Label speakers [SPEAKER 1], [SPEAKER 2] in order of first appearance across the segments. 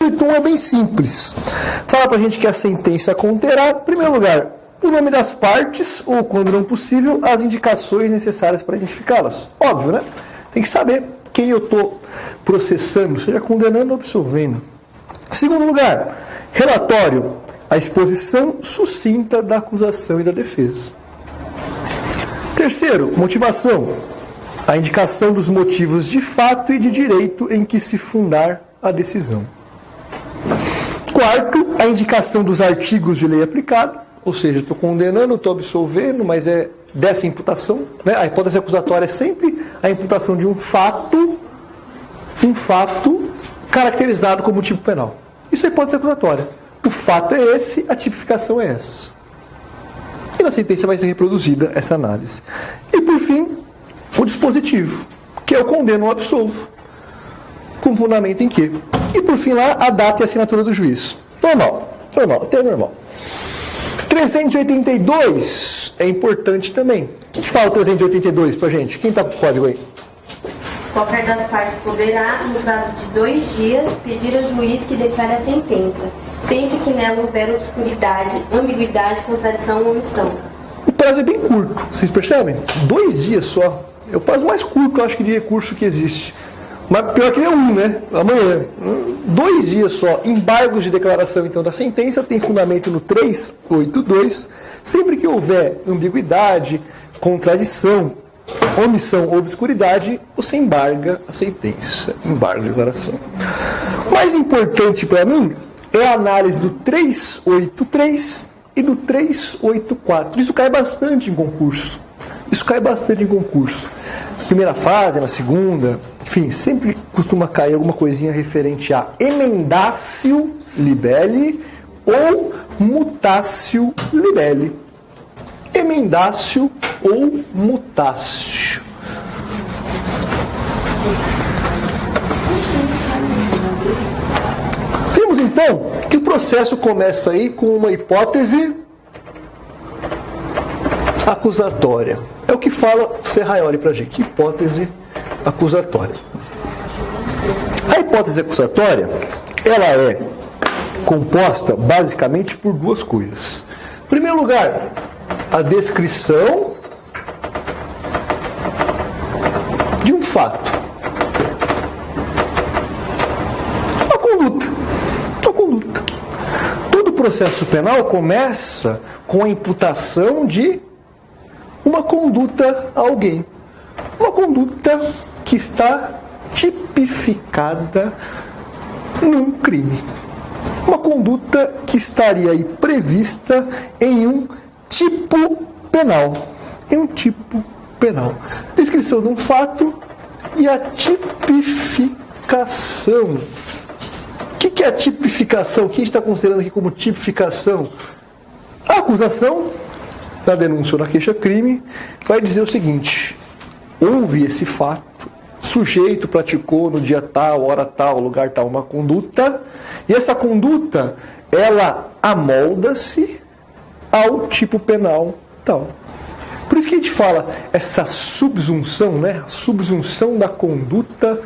[SPEAKER 1] Então é bem simples. Fala pra gente que a sentença conterá, em primeiro lugar, o nome das partes, ou, quando não possível, as indicações necessárias para identificá-las. Óbvio, né? Tem que saber quem eu estou processando, seja condenando ou absolvendo. Segundo lugar, relatório, a exposição sucinta da acusação e da defesa. Terceiro, motivação, a indicação dos motivos de fato e de direito em que se fundar a decisão. Quarto, a indicação dos artigos de lei aplicada, ou seja, estou condenando, estou absolvendo, mas é dessa imputação, né? A hipótese acusatória é sempre a imputação de um fato caracterizado como tipo penal. Isso é hipótese acusatória. O fato é esse, a tipificação é essa. E na sentença vai ser reproduzida essa análise. E por fim, o dispositivo, que é o condeno ou absolvo. Com fundamento em quê? E por fim lá, a data e a assinatura do juiz. Normal, até normal. 382 é importante também. O que fala o 382 pra gente? Quem tá com o código aí?
[SPEAKER 2] Qualquer das partes poderá, no prazo de 2 dias, pedir ao juiz que declare a sentença, sempre que nela houver obscuridade, ambiguidade, contradição ou omissão.
[SPEAKER 1] O prazo é bem curto, vocês percebem? 2 dias só. É o prazo mais curto, eu acho, de recurso que existe. Mas pior que é né? Amanhã. 2 dias só. Embargos de declaração, então, da sentença tem fundamento no 382. Sempre que houver ambiguidade, contradição, omissão ou obscuridade, você embarga a sentença. Embargo de declaração. O mais importante para mim é a análise do 383 e do 384. Isso cai bastante em concurso. Primeira fase, na segunda, enfim, sempre costuma cair alguma coisinha referente a emendatio libelli ou mutatio libelli. Emendatio ou mutatio. Vemos então que o processo começa aí com uma hipótese acusatória. É o que fala Ferraioli pra gente, hipótese acusatória. A hipótese acusatória, ela é composta basicamente por 2 coisas. Em primeiro lugar, a descrição de um fato. Uma conduta. Todo processo penal começa com a imputação de uma conduta a alguém. Uma conduta que está tipificada num crime. Uma conduta que estaria aí prevista em um tipo penal. Descrição de um fato e a tipificação. O que é a tipificação? O que a gente está considerando aqui como tipificação? A acusação na denúncia ou na queixa-crime, vai dizer o seguinte: houve esse fato, sujeito praticou no dia tal, hora tal, lugar tal, uma conduta, e essa conduta, ela amolda-se ao tipo penal tal. Por isso que a gente fala essa subsunção, né? A subsunção da conduta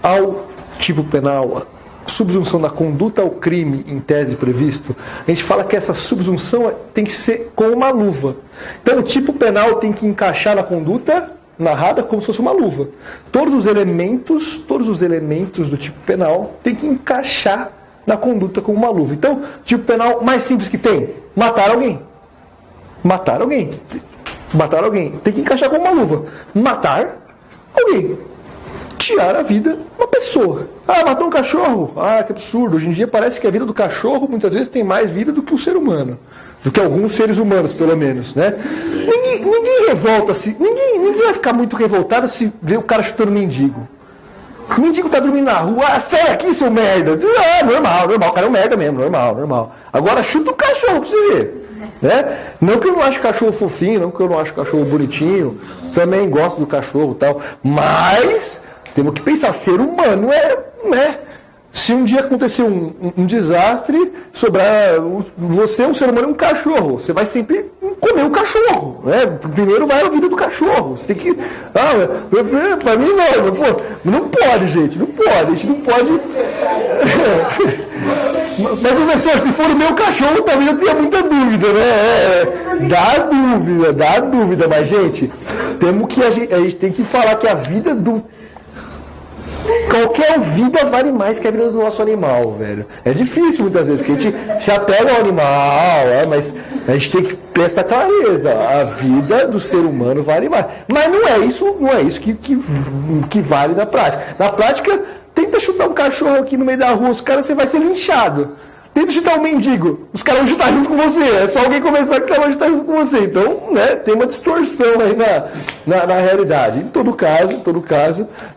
[SPEAKER 1] ao tipo penal, subsunção da conduta ao crime em tese previsto. A gente fala que essa subsunção tem que ser com uma luva. Então o tipo penal tem que encaixar na conduta narrada como se fosse uma luva. Todos os elementos do tipo penal tem que encaixar na conduta como uma luva. Então, tipo penal mais simples que tem: matar alguém. Tem que encaixar como uma luva. Matar alguém. Tirar a vida de uma pessoa. Matou um cachorro. Que absurdo. Hoje em dia parece que a vida do cachorro muitas vezes tem mais vida do que o ser humano. Do que alguns seres humanos, pelo menos, né? Ninguém revolta-se. Ninguém vai ficar muito revoltado se ver o cara chutando mendigo. O mendigo tá dormindo na rua. Sai aqui, seu merda. Normal. O cara é um merda mesmo. Normal. Agora chuta o cachorro pra você ver. Né? Não que eu não acho cachorro fofinho, não que eu não acho cachorro bonitinho. Também gosto do cachorro e tal. Mas temos que pensar, ser humano Se um dia acontecer um desastre, sobrar você, um ser humano, um cachorro, você vai sempre comer o cachorro, né? Primeiro vai a vida do cachorro. Você tem que. Para mim não, pô, não pode, gente, não pode, a gente não pode. Mas, professor, se for o meu cachorro, talvez eu tenha muita dúvida, né? Dá dúvida, mas, gente, a gente tem que falar que a vida do. Qualquer vida vale mais que a vida do nosso animal, velho. É difícil muitas vezes, porque a gente se apega ao animal, mas a gente tem que prestar clareza. A vida do ser humano vale mais. Mas não é isso que vale na prática. Na prática, tenta chutar um cachorro aqui no meio da rua, os caras, você vai ser linchado. Tenta chutar um mendigo, os caras vão chutar junto com você. É só alguém começar que vai chutar junto com você. Então, né, tem uma distorção aí na realidade. Em todo caso,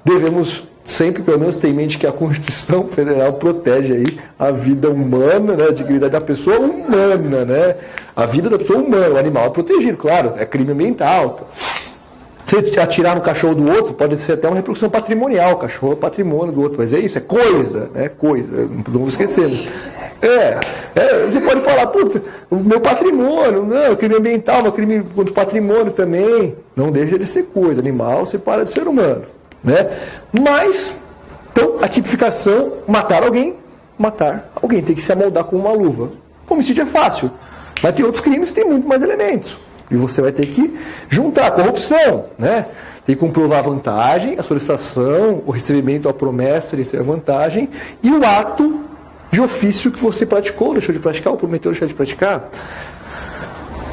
[SPEAKER 1] devemos sempre, pelo menos, ter em mente que a Constituição Federal protege aí a vida humana, né, a dignidade da pessoa humana, né? A vida da pessoa humana, o animal é protegido, claro, é crime ambiental. Se atirar no cachorro do outro, pode ser até uma repercussão patrimonial, o cachorro é patrimônio do outro, mas é isso, é coisa, não esquecemos. Você pode falar, putz, o meu patrimônio, não, é crime ambiental, é crime contra o patrimônio também, não deixa de ser coisa, animal separa do ser humano. Né? Mas, então, a tipificação, matar alguém tem que se amoldar com uma luva. Homicídio é fácil, mas tem outros crimes que tem muito mais elementos. E você vai ter que juntar a corrupção, né? Tem que comprovar a vantagem, a solicitação, o recebimento, a promessa de receber a vantagem e o ato de ofício que você praticou, deixou de praticar, ou prometeu deixar de praticar.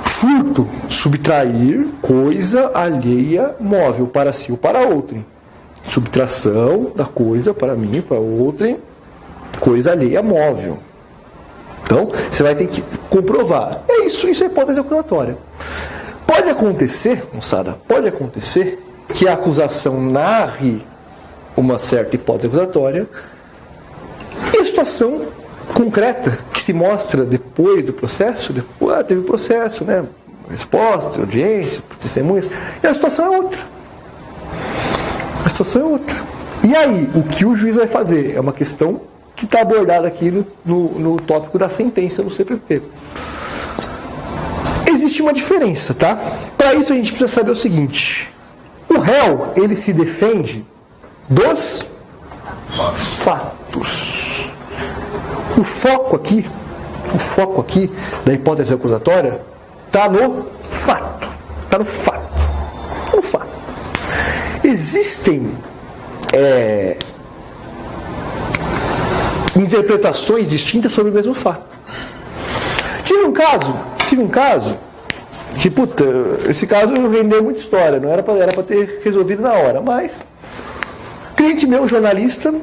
[SPEAKER 1] Furto, subtrair coisa alheia móvel para si ou para outrem. Subtração da coisa para mim, para outrem, coisa alheia móvel. Então, você vai ter que comprovar. Isso é hipótese acusatória. Pode acontecer, moçada, que a acusação narre uma certa hipótese acusatória e a situação concreta que se mostra depois do processo, teve o processo, né? Resposta, audiência, testemunhas, e a situação é outra. E aí, o que o juiz vai fazer? É uma questão que está abordada aqui no tópico da sentença do CPP. Existe uma diferença, tá? Para isso a gente precisa saber o seguinte: o réu, ele se defende dos fatos. O foco aqui da hipótese acusatória está no fato. Existem interpretações distintas sobre o mesmo fato. Tive um caso que, esse caso rendeu muita história, não era para ter resolvido na hora, mas cliente meu, jornalista,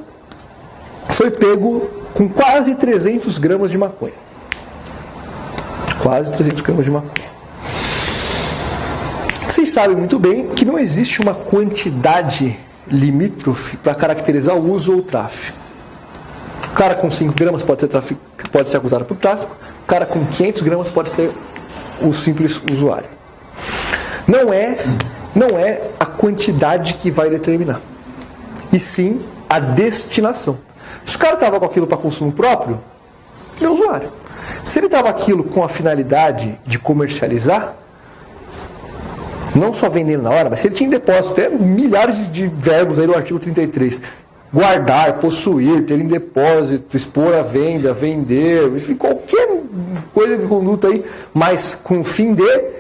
[SPEAKER 1] foi pego com quase 300 gramas de maconha. Vocês sabem muito bem que não existe uma quantidade limítrofe para caracterizar o uso ou o tráfico. O cara com 5 gramas pode ser acusado por tráfico, o cara com 500 gramas pode ser o simples usuário. Não é a quantidade que vai determinar, e sim a destinação. Se o cara estava com aquilo para consumo próprio, ele é usuário. Se ele estava aquilo com a finalidade de comercializar, não só vendendo na hora, mas se ele tinha em depósito, até milhares de verbos aí no artigo 33, guardar, possuir, ter em depósito, expor à venda, vender, enfim, qualquer coisa de conduta aí, mas com o fim de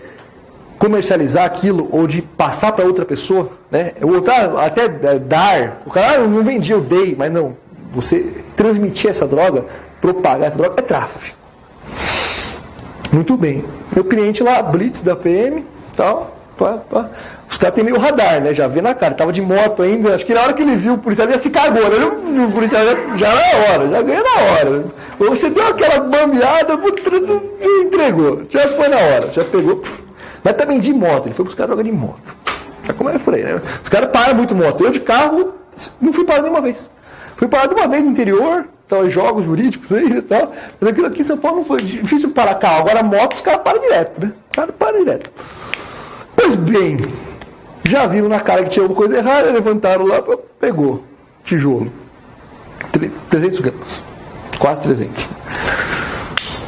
[SPEAKER 1] comercializar aquilo ou de passar para outra pessoa, né? Ou até dar, o cara não vendia, eu dei, mas não, você transmitir essa droga, propagar essa droga, é tráfico. Muito bem. Meu cliente lá, blitz da PM, tal, os caras têm meio radar, né? Já vê na cara, tava de moto ainda, acho que na hora que ele viu o policial, ele já se cagou, né? O policial já na hora, já ganhou na hora. Ou você deu aquela bambeada, entregou, já foi na hora, já pegou. Mas também de moto, ele foi buscar droga de moto. Já começa por aí, né? Os caras param muito moto. Eu de carro, não fui parado nenhuma vez. Fui parado uma vez no interior, tal, jogos jurídicos aí e tal. Mas aquilo aqui em São Paulo não foi difícil parar carro. Agora moto, os caras param direto, né? Os caras param direto. Pois bem, já viram na cara que tinha alguma coisa errada, levantaram lá, pegou tijolo. 300 gramas. Quase 300.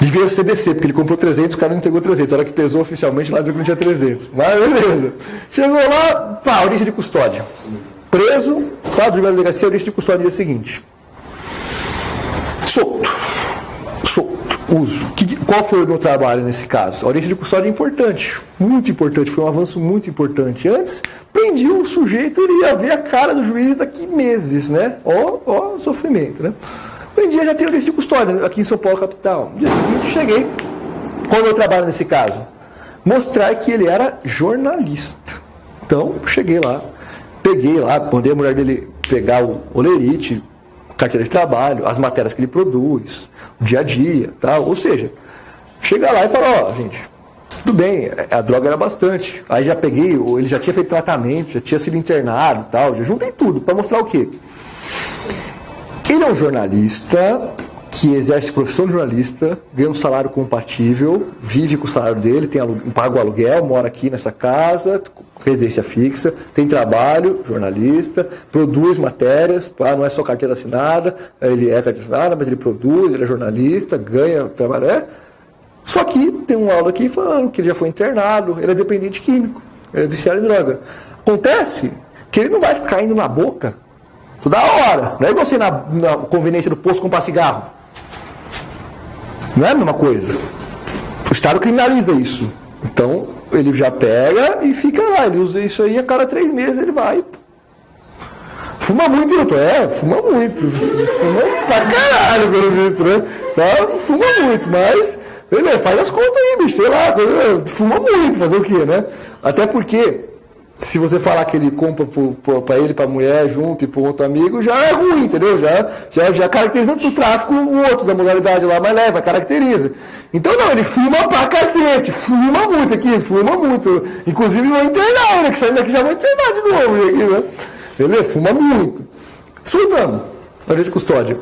[SPEAKER 1] Devia ser CBC, porque ele comprou 300, o cara não entregou 300. A hora que pesou oficialmente, lá viu que não tinha 300. Mas beleza. Chegou lá, pá, audiência de custódia. Preso, quadro de delegacia, audiência de custódia dia seguinte. Solto. Uso. Qual foi o meu trabalho nesse caso? A audiência de custódia é importante. Muito importante. Foi um avanço muito importante. Antes, prendi o sujeito, ele ia ver a cara do juiz daqui meses, né? Ó, sofrimento, né? Hoje em dia já tem audiência de custódia aqui em São Paulo, capital. No dia seguinte, cheguei. Qual é o meu trabalho nesse caso? Mostrar que ele era jornalista. Então, cheguei lá, peguei lá, mandei a mulher dele pegar o olerite, carteira de trabalho, as matérias que ele produz, o dia a dia, tal. Ou seja, chega lá e fala, gente, tudo bem, a droga era bastante. Aí já peguei, ele já tinha feito tratamento, já tinha sido internado, tal. Já juntei tudo para mostrar o quê? Ele é um jornalista que exerce profissão de jornalista, ganha um salário compatível, vive com o salário dele, paga o aluguel, mora aqui nessa casa, residência fixa, tem trabalho, jornalista, produz matérias, não é só carteira assinada, ele é carteira assinada, mas ele produz, ele é jornalista, ganha trabalho, Só que tem um aula aqui falando que ele já foi internado, ele é dependente químico, ele é viciado em droga. Acontece que ele não vai ficar indo na boca toda hora, não é igual você na conveniência do posto comprar cigarro. Não é a mesma coisa. O Estado criminaliza isso. Então, ele já pega e fica lá. Ele usa isso aí a cada 3 meses ele vai. Fuma muito, doutor. Fuma muito. Fuma pra caralho, pelo visto, né? Tá? Fuma muito, mas... Beleza, faz as contas aí, bicho. Sei lá, fuma muito, fazer o quê, né? Até porque... Se você falar que ele compra para ele, para a mulher, junto e para outro amigo, já é ruim, entendeu? Já caracteriza do tráfico o outro, da modalidade lá mais leve, caracteriza. Então não, ele fuma pra cacete, fuma muito aqui, fuma muito. Inclusive vou internar ele, que saindo daqui já vou internar de novo aqui, né? Beleza? Fuma muito. Soltamos, na vez de custódia.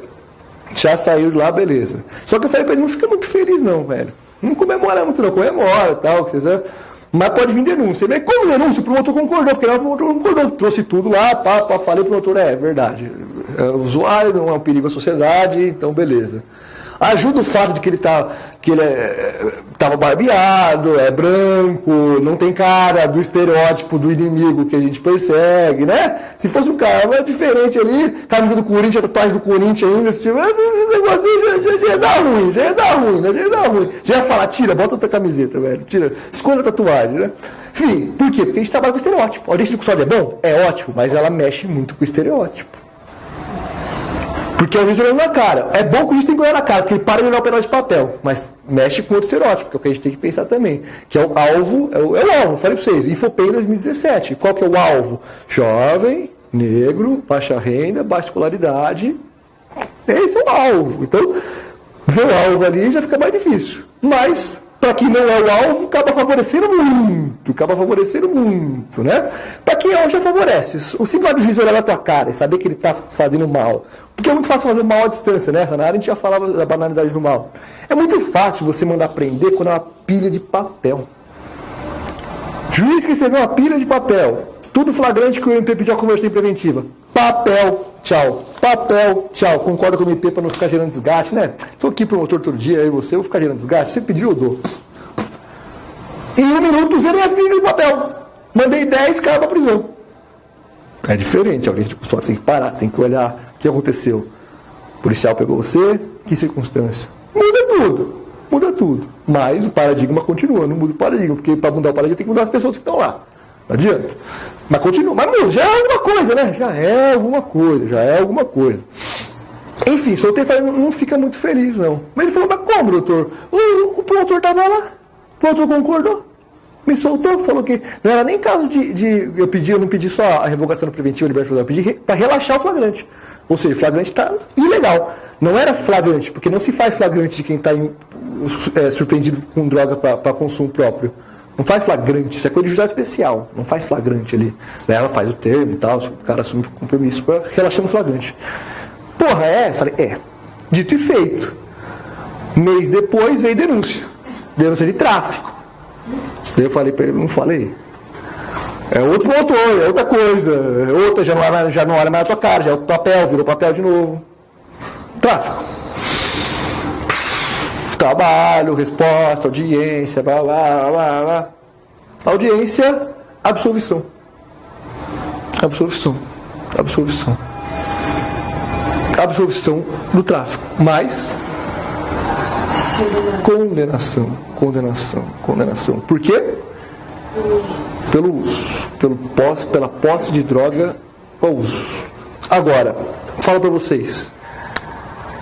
[SPEAKER 1] Já saiu de lá, beleza. Só que eu falei para ele, não fica muito feliz não, velho. Não comemora muito não, comemora e tal, que vocês mas pode vir denúncia. Mas como denúncia? O promotor concordou, porque o promotor concordou. Trouxe tudo lá, falei pro promotor, é verdade. O usuário não é um perigo à sociedade, então beleza. Ajuda o fato de que ele estava barbeado, é branco, não tem cara do estereótipo do inimigo que a gente persegue, né? Se fosse um cara diferente ali, camisa do Corinthians, tatuagem do Corinthians ainda, esse negócio já ia dar ruim, Já ia falar, tira, bota outra camiseta, velho, tira, esconda a tatuagem, né? Enfim, por quê? Porque a gente trabalha com estereótipo. A audiência de custódia é bom? É ótimo, mas ela mexe muito com o estereótipo. Porque a gente olhando na cara. É bom que a gente tem que olhar na cara, porque ele para de olhar o pedaço de papel. Mas mexe com outro estereótipo, que é o que a gente tem que pensar também. Que é o alvo, é o alvo, falei pra vocês. Infopen 2017. Qual que é o alvo? Jovem, negro, baixa renda, baixa escolaridade. Esse é o alvo. Então, ver o alvo ali já fica mais difícil. Mas, para quem não é o alvo, acaba favorecendo muito, né? Para quem é o já favorece. O simples do juiz olhar na tua cara e saber que ele está fazendo mal. Porque é muito fácil fazer mal à distância, né? Hannah Arendt já falava da banalidade do mal. É muito fácil você mandar prender quando é uma pilha de papel. Juiz que recebeu uma pilha de papel. Tudo flagrante que o MP pediu a conversão preventiva. Papel, tchau. Papel, tchau. Concorda com o MP para não ficar gerando desgaste, né? Estou aqui promotor todo dia, aí você, eu vou ficar gerando desgaste. Você pediu, eu dou. Em 1 minuto, zerei a pilha de papel. Mandei 10 caras para prisão. É diferente, alguém de custódia tem que parar, tem que olhar o que aconteceu. O policial pegou você, que circunstância? Muda tudo. Mas o paradigma continua, não muda o paradigma, porque para mudar o paradigma tem que mudar as pessoas que estão lá. Não adianta. Mas continua. Mas muda, já é alguma coisa, né? Já é alguma coisa. Enfim, soltei falando, não fica muito feliz, não. Mas ele falou, mas como, doutor? O promotor estava lá, o promotor concordou. Me soltou, falou que não era nem caso eu não pedi só a revogação preventiva, liberdade, eu pedi para relaxar o flagrante. Ou seja, o flagrante está ilegal. Não era flagrante, porque não se faz flagrante de quem está surpreendido com droga para consumo próprio. Não faz flagrante, isso é coisa de juizado especial. Não faz flagrante ali. Ela faz o termo e tal, o cara assume o compromisso para relaxar no flagrante. Porra, falei, dito e feito. Mês depois veio denúncia de tráfico. Daí eu falei para ele, não falei. É outro promotor, é outra coisa. Outra já não olha mais na tua cara, já é outro papel, virou papel de novo. Tráfico. Trabalho, resposta, audiência, blá, blá, blá, blá. Audiência, absolvição. Absolvição. Absolvição. Absolvição do tráfico. Mais condenação. Condenação. Condenação. Por quê? Pelo uso. Pela posse de droga ou uso. Agora, falo para vocês.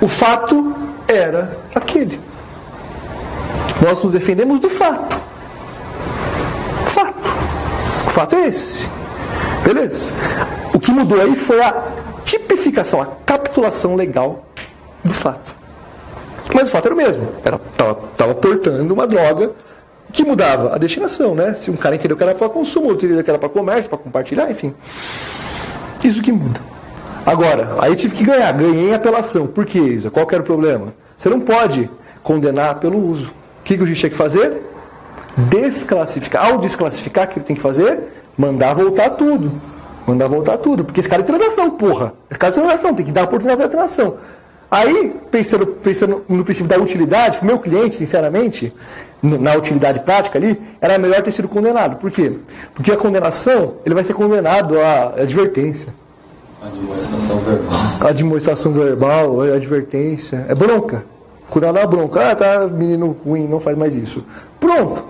[SPEAKER 1] O fato era aquele. Nós nos defendemos do fato. Fato. O fato é esse. Beleza? O que mudou aí foi a tipificação, a capitulação legal do fato. Mas o fato era o mesmo. Estava portando uma droga. O que mudava? A destinação, né? Se um cara entendeu que era para consumo, outro entendeu que era para comércio, para compartilhar, enfim. Isso que muda. Agora, aí tive que ganhar. Ganhei em apelação. Por quê, Isa? Qual que era o problema? Você não pode condenar pelo uso. O que o juiz tinha que fazer? Desclassificar. Ao desclassificar, o que ele tem que fazer? Mandar voltar tudo. Mandar voltar tudo. Porque esse cara é transação, porra. Esse cara é transação, tem que dar a oportunidade da transação. Aí, pensando no princípio da utilidade, para o meu cliente, sinceramente, na utilidade prática ali, era melhor ter sido condenado. Por quê? Porque a condenação, ele vai ser condenado à advertência.
[SPEAKER 3] Admoestação verbal.
[SPEAKER 1] Admoestação verbal, advertência. É bronca. Cuidado da bronca. Ah, tá, menino ruim, não faz mais isso. Pronto.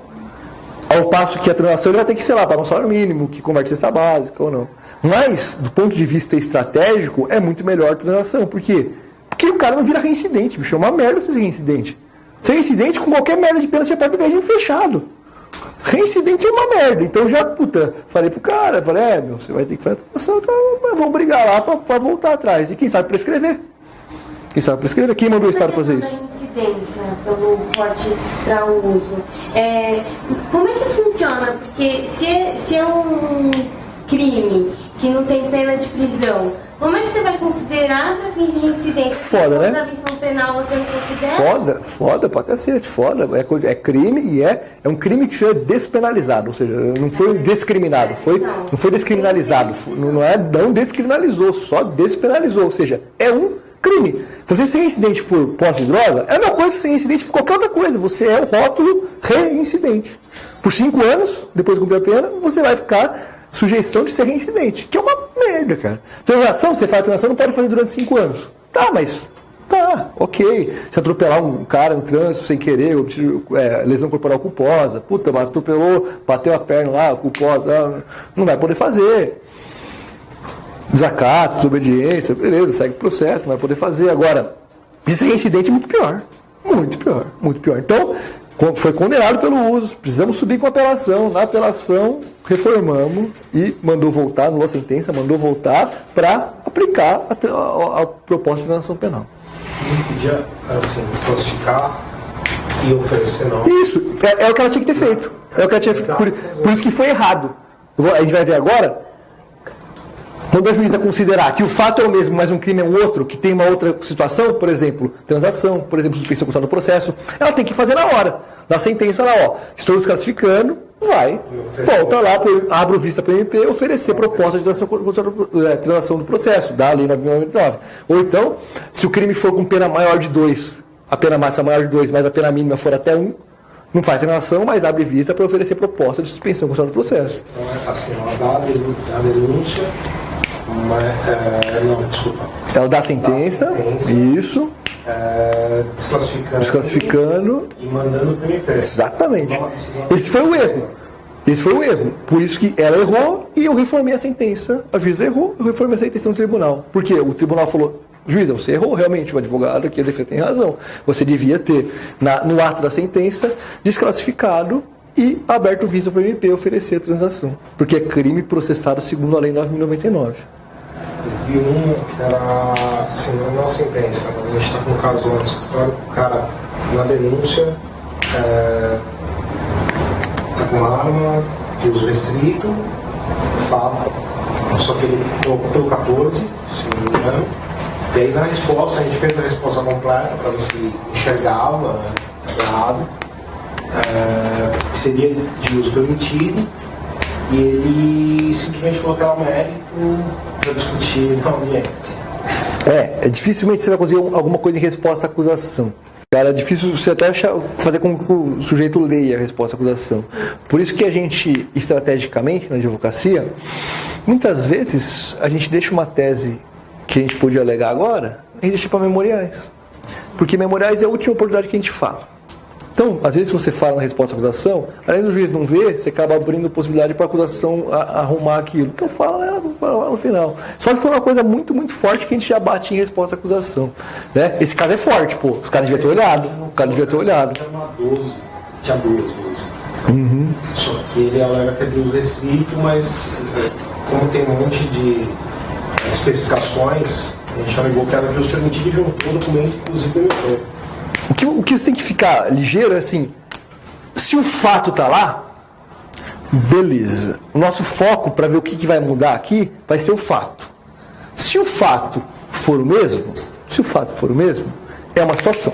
[SPEAKER 1] Ao passo que a transação ele vai ter que, sei lá, pagar um salário mínimo, que converte cesta básica ou não. Mas, do ponto de vista estratégico, é muito melhor a transação. Por quê? Porque o cara não vira reincidente, bicho. É uma merda ser reincidente. Ser reincidente com qualquer merda de pena você pode pegar regime fechado. Reincidente é uma merda. Então já, falei pro cara, meu, você vai ter que fazer a transação, mas vamos brigar lá pra voltar atrás. E quem sabe prescrever? Quem sabe prescrever? Quem mandou o Estado fazer isso?
[SPEAKER 2] Incidência pelo porte para o uso. Como é que funciona? Porque se é um crime que não tem pena de prisão, como é que você vai considerar para fins de incidência?
[SPEAKER 1] Foda, né?
[SPEAKER 2] Na visão penal você não considera?
[SPEAKER 1] Foda pra cacete, foda. É crime e é um crime que foi despenalizado, ou seja, não foi descriminado, não foi descriminalizado, não descriminalizou, só despenalizou, ou seja, é um crime. Você ser reincidente por posse de droga é a mesma coisa que ser reincidente por qualquer outra coisa. Você é o rótulo reincidente. Por 5 anos, depois de cumprir a pena, você vai ficar sujeição de ser reincidente. Que é uma merda, cara. Transação, você faz transação, não pode fazer durante 5 anos. Tá, mas... Tá, ok. Se atropelar um cara no trânsito sem querer, lesão corporal culposa, atropelou, bateu a perna lá, culposa, não vai poder fazer. Desacato, desobediência, beleza, segue o processo, não vai poder fazer. Agora, isso é reincidente muito pior. Muito pior, muito pior. Então, foi condenado pelo uso, precisamos subir com a apelação. Na apelação, reformamos e mandou voltar, anulou a sentença, mandou voltar para aplicar a proposta de transação penal.
[SPEAKER 4] Não podia, assim, desclassificar e oferecer, não?
[SPEAKER 1] Isso, é o que ela tinha que ter feito. É o que ela tinha feito. Por isso que foi errado. A gente vai ver agora. Quando a juíza considerar que o fato é o mesmo, mas um crime é um outro, que tem uma outra situação, por exemplo, transação, por exemplo, suspensão constitucional do processo, ela tem que fazer na hora. Na sentença lá, estou desclassificando, volta lá, abre o vista para o MP, oferecer proposta de transação do processo, da lei 9.999. Ou então, se o crime for com pena maior de 2, a pena máxima maior de 2, mas a pena mínima for até 1, não faz transação, mas abre vista para oferecer proposta de suspensão constitucional do processo.
[SPEAKER 4] Então, assim, ela dá a denúncia, mas, não, desculpa.
[SPEAKER 1] Ela dá a sentença, isso. Desclassificando
[SPEAKER 4] e mandando para o MP.
[SPEAKER 1] Exatamente. Esse foi o erro. Por isso que ela errou e eu reformei a sentença. A juíza errou, eu reformei a sentença no tribunal. Porque o tribunal falou: juíza, você errou realmente, o advogado aqui, a defesa tem razão. Você devia ter, no ato da sentença, desclassificado e aberto o vista para o MP oferecer a transação. Porque é crime processado segundo a lei 9.099.
[SPEAKER 4] Eu vi que era, assim, não sentença, mas a gente está com um caso lá no escritório, o cara, na denúncia, está com arma de uso restrito, fato, só que ele colocou pelo 14, se não me engano, e aí na resposta, a gente fez a resposta completa para ver se enxergava errado, que seria de uso permitido, e ele simplesmente falou que era um mérito para discutir na audiência.
[SPEAKER 1] Dificilmente você vai conseguir alguma coisa em resposta à acusação. Cara, é difícil você até fazer com que o sujeito leia a resposta à acusação. Por isso que a gente, estrategicamente, na advocacia, muitas vezes a gente deixa uma tese que a gente podia alegar agora, a gente deixa para memoriais. Porque memoriais é a última oportunidade que a gente fala. Então, às vezes você fala na resposta à acusação, além do juiz não ver, você acaba abrindo possibilidade para a acusação arrumar aquilo. Então fala lá no final. Só se for uma coisa muito, muito forte que a gente já bate em resposta à acusação. Né? Esse caso é forte, pô. Os caras deviam ter olhado.
[SPEAKER 4] Tinha duas. Só que ele alega que é de uso restrito, mas como tem um monte de especificações, a gente alegou que era de uso permitido e juntou o documento, inclusive, permitiu.
[SPEAKER 1] O que você tem que ficar ligeiro é assim, se o fato está lá, beleza. O nosso foco para ver o que vai mudar aqui vai ser o fato. Se o fato for o mesmo, é uma situação.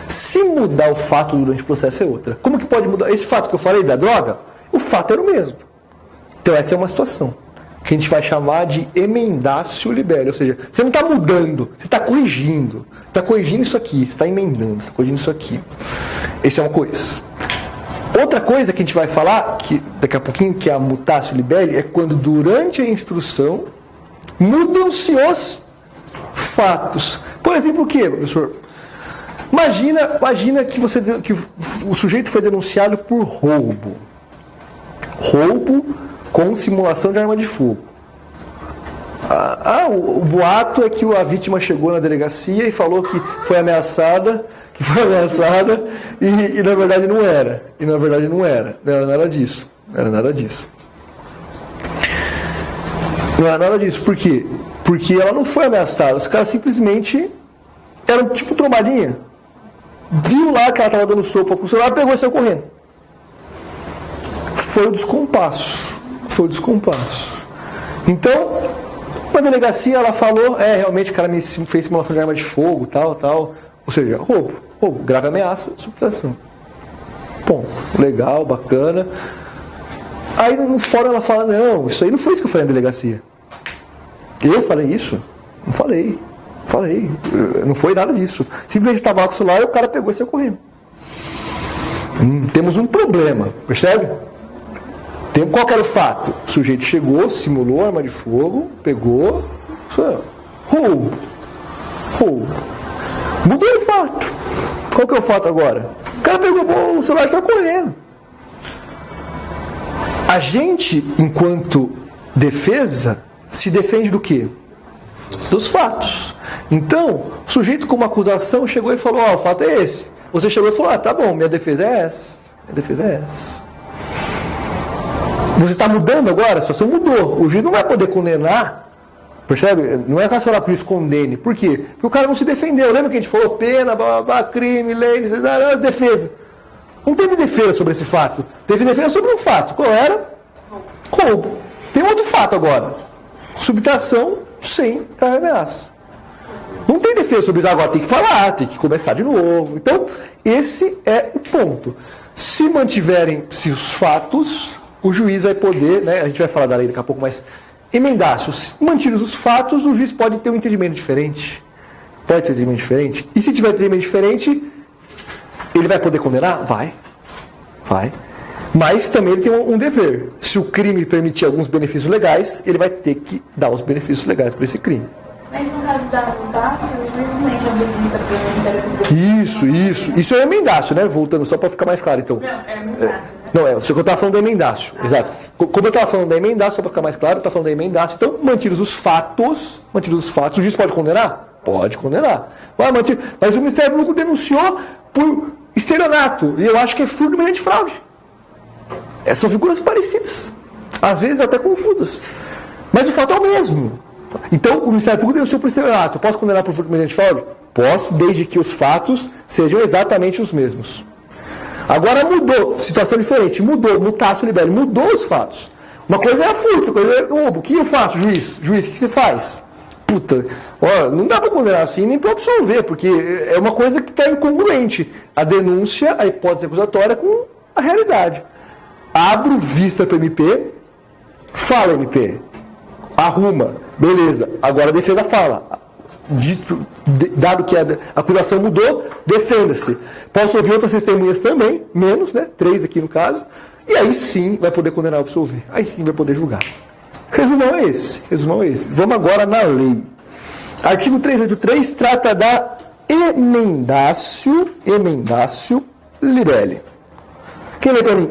[SPEAKER 1] Se mudar o fato durante o processo é outra. Como que pode mudar? Esse fato que eu falei da droga, o fato era o mesmo. Então essa é uma situação que a gente vai chamar de emendatio libelli, ou seja, você não está mudando, você está corrigindo. Está corrigindo isso aqui, você está emendando, você está corrigindo isso aqui. Essa é uma coisa. Outra coisa que a gente vai falar, que daqui a pouquinho, que é a mutatio libelli, é quando durante a instrução mudam-se os fatos. Por exemplo, o quê, professor? Imagina que o sujeito foi denunciado por roubo. Roubo com simulação de arma de fogo. O boato é que a vítima chegou na delegacia e falou que foi ameaçada, e na verdade não era. Não era nada disso. Não era nada disso. Por quê? Porque ela não foi ameaçada. Os caras simplesmente eram tipo trombadinha. Viu lá que ela estava dando sopa com o celular, pegou e saiu correndo. Foi o descompasso. Então, na delegacia ela falou, realmente o cara me fez simulação de arma de fogo, tal. Ou seja, roubo, grave ameaça, subtração. Bom, legal, bacana. Aí no fórum ela fala, não, isso aí não foi isso que eu falei na delegacia. Eu falei isso? Não falei. Não foi nada disso. Simplesmente estava lá com o celular e o cara pegou e saiu correndo. Temos um problema, percebe? Qual que era o fato? O sujeito chegou, simulou arma de fogo, pegou, roubo. Mudou o fato. Qual que é o fato agora? O cara pegou o celular e saiu correndo. A gente, enquanto defesa, se defende do quê? Dos fatos. Então, o sujeito com uma acusação chegou e falou, o fato é esse. Você chegou e falou, tá bom, minha defesa é essa. Você está mudando agora? A situação mudou. O juiz não vai poder condenar, percebe? Não é caçar que o juiz condene. Por quê? Porque o cara não se defendeu. Lembra que a gente falou pena, crime, lei, defesa. Não teve defesa sobre esse fato. Teve defesa sobre um fato. Qual era? Roubo. Tem outro fato agora. Subtração sem ameaça. Não tem defesa sobre isso. Agora tem que falar, tem que começar de novo. Então, esse é o ponto. Se mantiverem-se os fatos, o juiz vai poder, né, a gente vai falar da lei daqui a pouco, mas emendar-se. Mantidos os fatos, o juiz pode ter um entendimento diferente. Pode ter um entendimento diferente. E se tiver um entendimento diferente, ele vai poder condenar? Vai. Mas também ele tem um dever. Se o crime permitir alguns benefícios legais, ele vai ter que dar os benefícios legais para esse crime.
[SPEAKER 2] Mas no caso da mutácio, o juiz não é condenista para o Ministério Público.
[SPEAKER 1] Isso é emendácio, né? Voltando só para ficar mais claro, então.
[SPEAKER 2] Não, é emendácio, né?
[SPEAKER 1] Não, é o que eu estava falando da emendácio, exato. Como eu estava falando da emendácio, só para ficar mais claro, eu estava falando da emendácio. Então, mantidos os fatos, o juiz pode condenar? Pode condenar. Mas o Ministério Público denunciou por estelionato, e eu acho que é furto mediante fraude. São figuras parecidas, às vezes até confusas. Mas o fato é o mesmo. Então, o Ministério Público denunciou por estelionato. Posso condenar por furto mediante fraude? Posso, desde que os fatos sejam exatamente os mesmos. Agora mudou, situação diferente, mutatio libelli, mudou os fatos. Uma coisa é a furto, outra coisa é roubo. O que eu faço, juiz? Juiz, o que você faz? Não dá para condenar assim nem para absolver, porque é uma coisa que está incongruente. A denúncia, a hipótese acusatória com a realidade. Abro vista para o MP, fala MP, arruma, beleza, agora a defesa fala. dado que a acusação mudou, defenda-se. Posso ouvir outras testemunhas também, menos, né? 3 aqui no caso, e aí sim vai poder condenar ou absolver. Aí sim vai poder julgar. Resumão é esse. Vamos agora na lei. Artigo 383 trata da emendácio libelli. Quem lê para mim?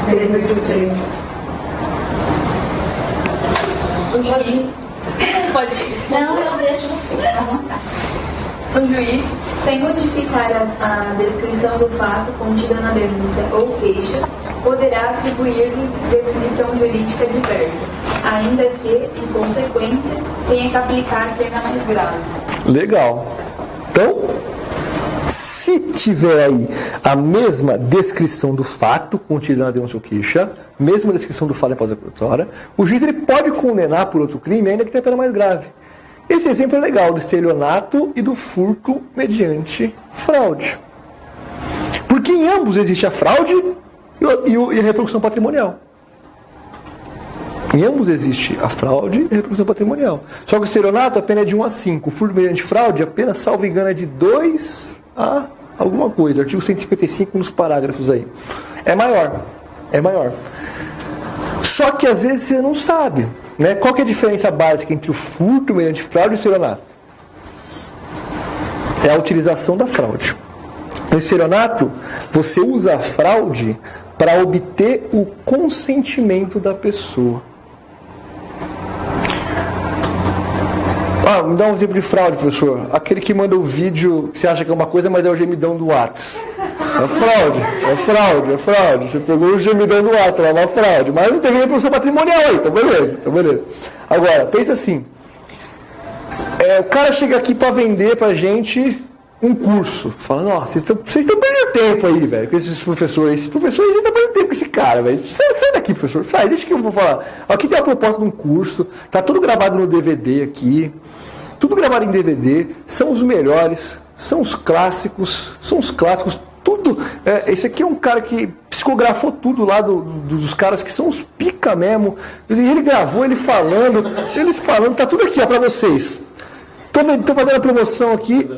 [SPEAKER 5] 383.
[SPEAKER 2] Pode ir.
[SPEAKER 5] Não, eu deixo você.
[SPEAKER 6] O juiz, sem modificar a descrição do fato contida na denúncia ou queixa, poderá atribuir-lhe definição jurídica diversa, ainda que, em consequência, tenha que aplicar pena mais grave.
[SPEAKER 1] Legal. Então, se tiver aí a mesma descrição do fato contida na denúncia ou queixa, mesma descrição do fato após a acusatória, o juiz ele pode condenar por outro crime ainda que tenha pena mais grave. Esse exemplo é legal do estelionato e do furto mediante fraude. Porque em ambos existe a fraude e a repercussão patrimonial. Em ambos existe a fraude e a repercussão patrimonial. Só que o estelionato a pena é de 1 a 5. O furto mediante fraude a pena, salvo engano, é de 2 a alguma coisa. Artigo 155 nos parágrafos aí. É maior. Só que às vezes você não sabe. Né? Qual que é a diferença básica entre o furto mediante fraude e o estelionato? É a utilização da fraude. No estelionato, você usa a fraude para obter o consentimento da pessoa. Me dá um exemplo de fraude, professor. Aquele que manda o vídeo que você acha que é uma coisa, mas é o gemidão do WhatsApp. É fraude. Você pegou o gemidão do WhatsApp, é uma fraude. Mas não teve repercussão patrimonial aí, tá beleza. Agora, pensa assim. O cara chega aqui para vender pra gente um curso. Fala, nossa, vocês estão perdendo tempo aí, velho, com esses professores. Esses professores estão perdendo tempo com esse cara, velho. Sai daqui, professor. Sai, deixa que eu vou falar. Aqui tem a proposta de um curso. Tá tudo gravado no DVD aqui. Tudo gravado em DVD. São os melhores. São os clássicos. Tudo. Esse aqui é um cara que psicografou tudo lá dos caras que são os pica mesmo. Ele gravou, eles falando, tá tudo aqui, ó, pra vocês. Tô fazendo a promoção aqui,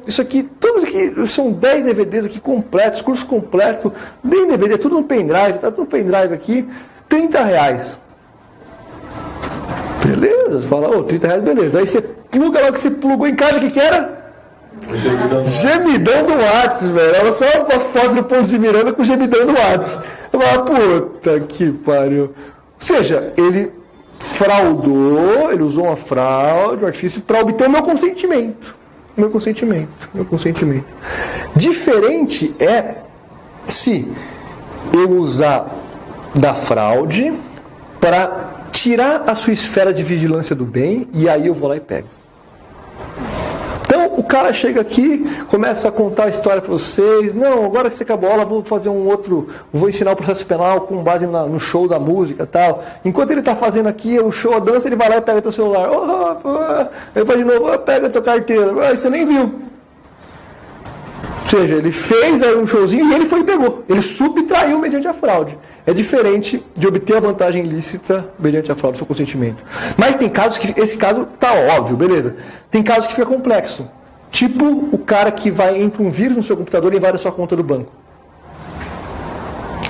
[SPEAKER 1] Isso aqui, todos aqui, são 10 DVDs aqui completos, curso completo, bem DVD, tudo no pendrive, tá tudo no pendrive aqui, R$30. Beleza, você fala, R$30, beleza. Aí você pluga lá que você plugou em casa, o que era? Gemidão do WhatsApp, velho. Era só uma foto do Ponto de Miranda com o gemidão do WhatsApp. Eu falava, puta que pariu. Ou seja, ele fraudou, ele usou uma fraude, um artifício para obter o meu consentimento. Meu consentimento. Diferente é se eu usar da fraude para tirar a sua esfera de vigilância do bem e aí eu vou lá e pego. Então, o cara chega aqui, começa a contar a história para vocês. Não, agora que você acabou a aula, vou fazer vou ensinar o processo penal com base no show da música e tal. Enquanto ele está fazendo aqui o show, a dança, ele vai lá e pega teu celular. Aí vai de novo, pega tua carteira. Você nem viu. Ou seja, ele fez aí um showzinho e ele foi e pegou. Ele subtraiu mediante a fraude. É diferente de obter a vantagem ilícita mediante a fraude do seu consentimento. Mas tem casos que, esse caso tá óbvio, beleza. Tem casos que fica complexo. Tipo o cara que entra um vírus no seu computador e invade a sua conta do banco.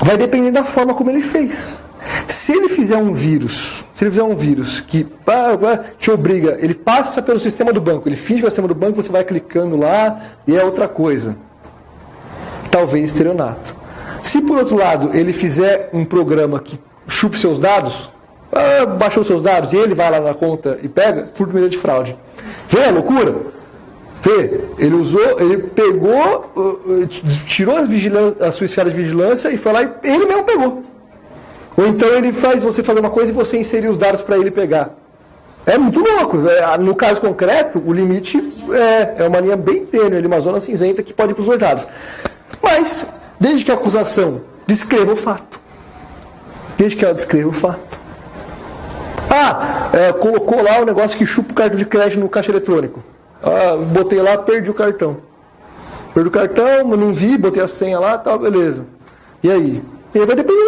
[SPEAKER 1] Vai depender da forma como ele fez. Se ele fizer um vírus que te obriga, ele passa pelo sistema do banco, ele finge que é o sistema do banco, você vai clicando lá e é outra coisa. Talvez estelionato. Se por outro lado ele fizer um programa que chupe seus dados, baixou seus dados e ele vai lá na conta e pega, furto mediante fraude. Vê a loucura? Vê, ele pegou, tirou a sua esfera de vigilância e foi lá e ele mesmo pegou. Ou então ele faz você fazer uma coisa e você inserir os dados para ele pegar. É muito louco. No caso concreto, o limite é uma linha bem tênue, uma zona cinzenta que pode ir para os dois lados. Mas, desde que a acusação descreva o fato. Desde que ela descreva o fato. Colocou lá o negócio que chupa o cartão de crédito no caixa eletrônico. Botei lá, perdi o cartão. Não vi, botei a senha lá, tal, beleza. E aí? E aí vai depender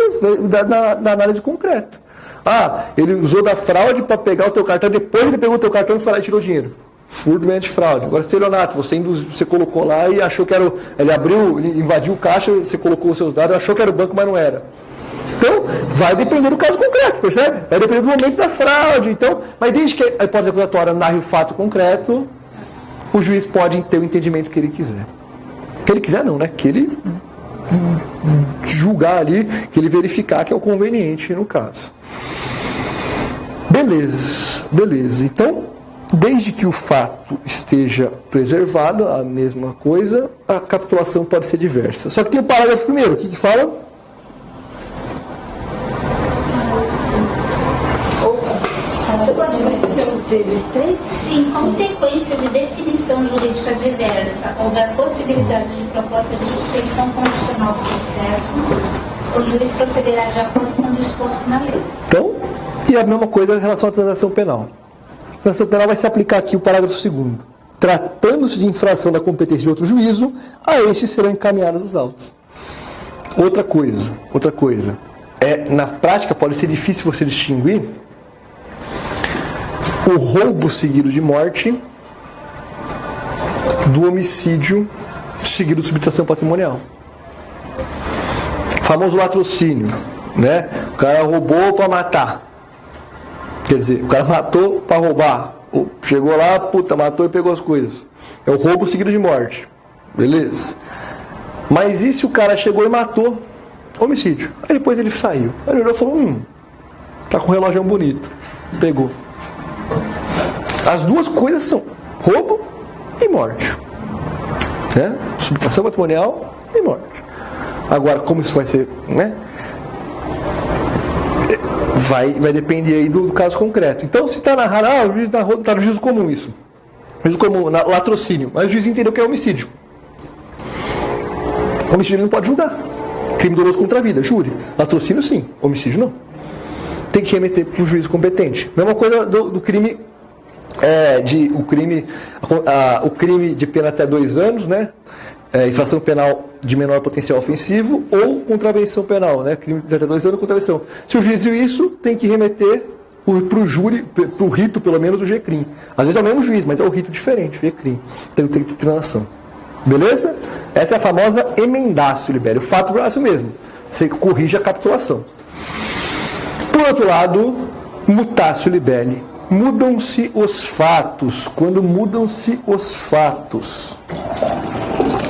[SPEAKER 1] da análise concreta. ele usou da fraude para pegar o teu cartão, depois ele pegou o teu cartão e foi lá e tirou dinheiro. Furto mediante fraude. Agora, estelionato, você colocou lá e achou que era ele abriu, ele invadiu o caixa, você colocou os seus dados, achou que era o banco, mas não era. Então, vai depender do caso concreto, percebe? Vai depender do momento da fraude. Então, mas desde que a hipótese acusatória narre o fato concreto, o juiz pode ter o entendimento que ele quiser. Que ele quiser não, né? Que ele julgar ali, que ele verificar que é o conveniente no caso. Beleza. Então, desde que o fato esteja preservado, a mesma coisa, a capitulação pode ser diversa. Só que tem o parágrafo primeiro, o que fala?
[SPEAKER 5] Se em consequência de definição jurídica diversa houver possibilidade de proposta de suspensão condicional do processo, o juiz procederá de acordo com o disposto na lei.
[SPEAKER 1] Então, e a mesma coisa em relação à transação penal. A transação penal vai se aplicar aqui o parágrafo 2º. Tratando-se de infração da competência de outro juízo, a este serão encaminhados os autos. Outra coisa. Na prática pode ser difícil você distinguir o roubo seguido de morte do homicídio seguido de subtração patrimonial. O famoso latrocínio, né? O cara roubou para matar. Quer dizer, o cara matou para roubar. Chegou lá, matou e pegou as coisas. É o roubo seguido de morte. Beleza. Mas e se o cara chegou e matou? Homicídio. Aí depois ele saiu. Aí ele olhou e falou, tá com um relógio bonito. Pegou. As duas coisas são roubo e morte. Né? Subtração patrimonial e morte. Agora, como isso vai ser, né? Vai depender aí do caso concreto. Então, se está narrado, o juiz está no juízo comum isso. Juízo comum, latrocínio. Mas o juiz entendeu que é homicídio. Homicídio ele não pode julgar. Crime doloso contra a vida, júri. Latrocínio sim, homicídio não. Tem que remeter para o juiz competente. Mesma coisa do crime, o crime de pena até 2 anos, né? Infração penal de menor potencial ofensivo ou contravenção penal, né? Crime de até 2 anos, contravenção. Se o juiz viu isso, tem que remeter para o júri, para o rito, pelo menos, do GCRIM. Às vezes é o mesmo juiz, mas é o rito diferente, o GCRIM. Então tem que ter transação. Beleza? Essa é a famosa emendácio, Libério. O fato é o mesmo. Você corrige a capitulação. Por outro lado, mutatio libelli. Mudam-se os fatos. Quando mudam-se os fatos.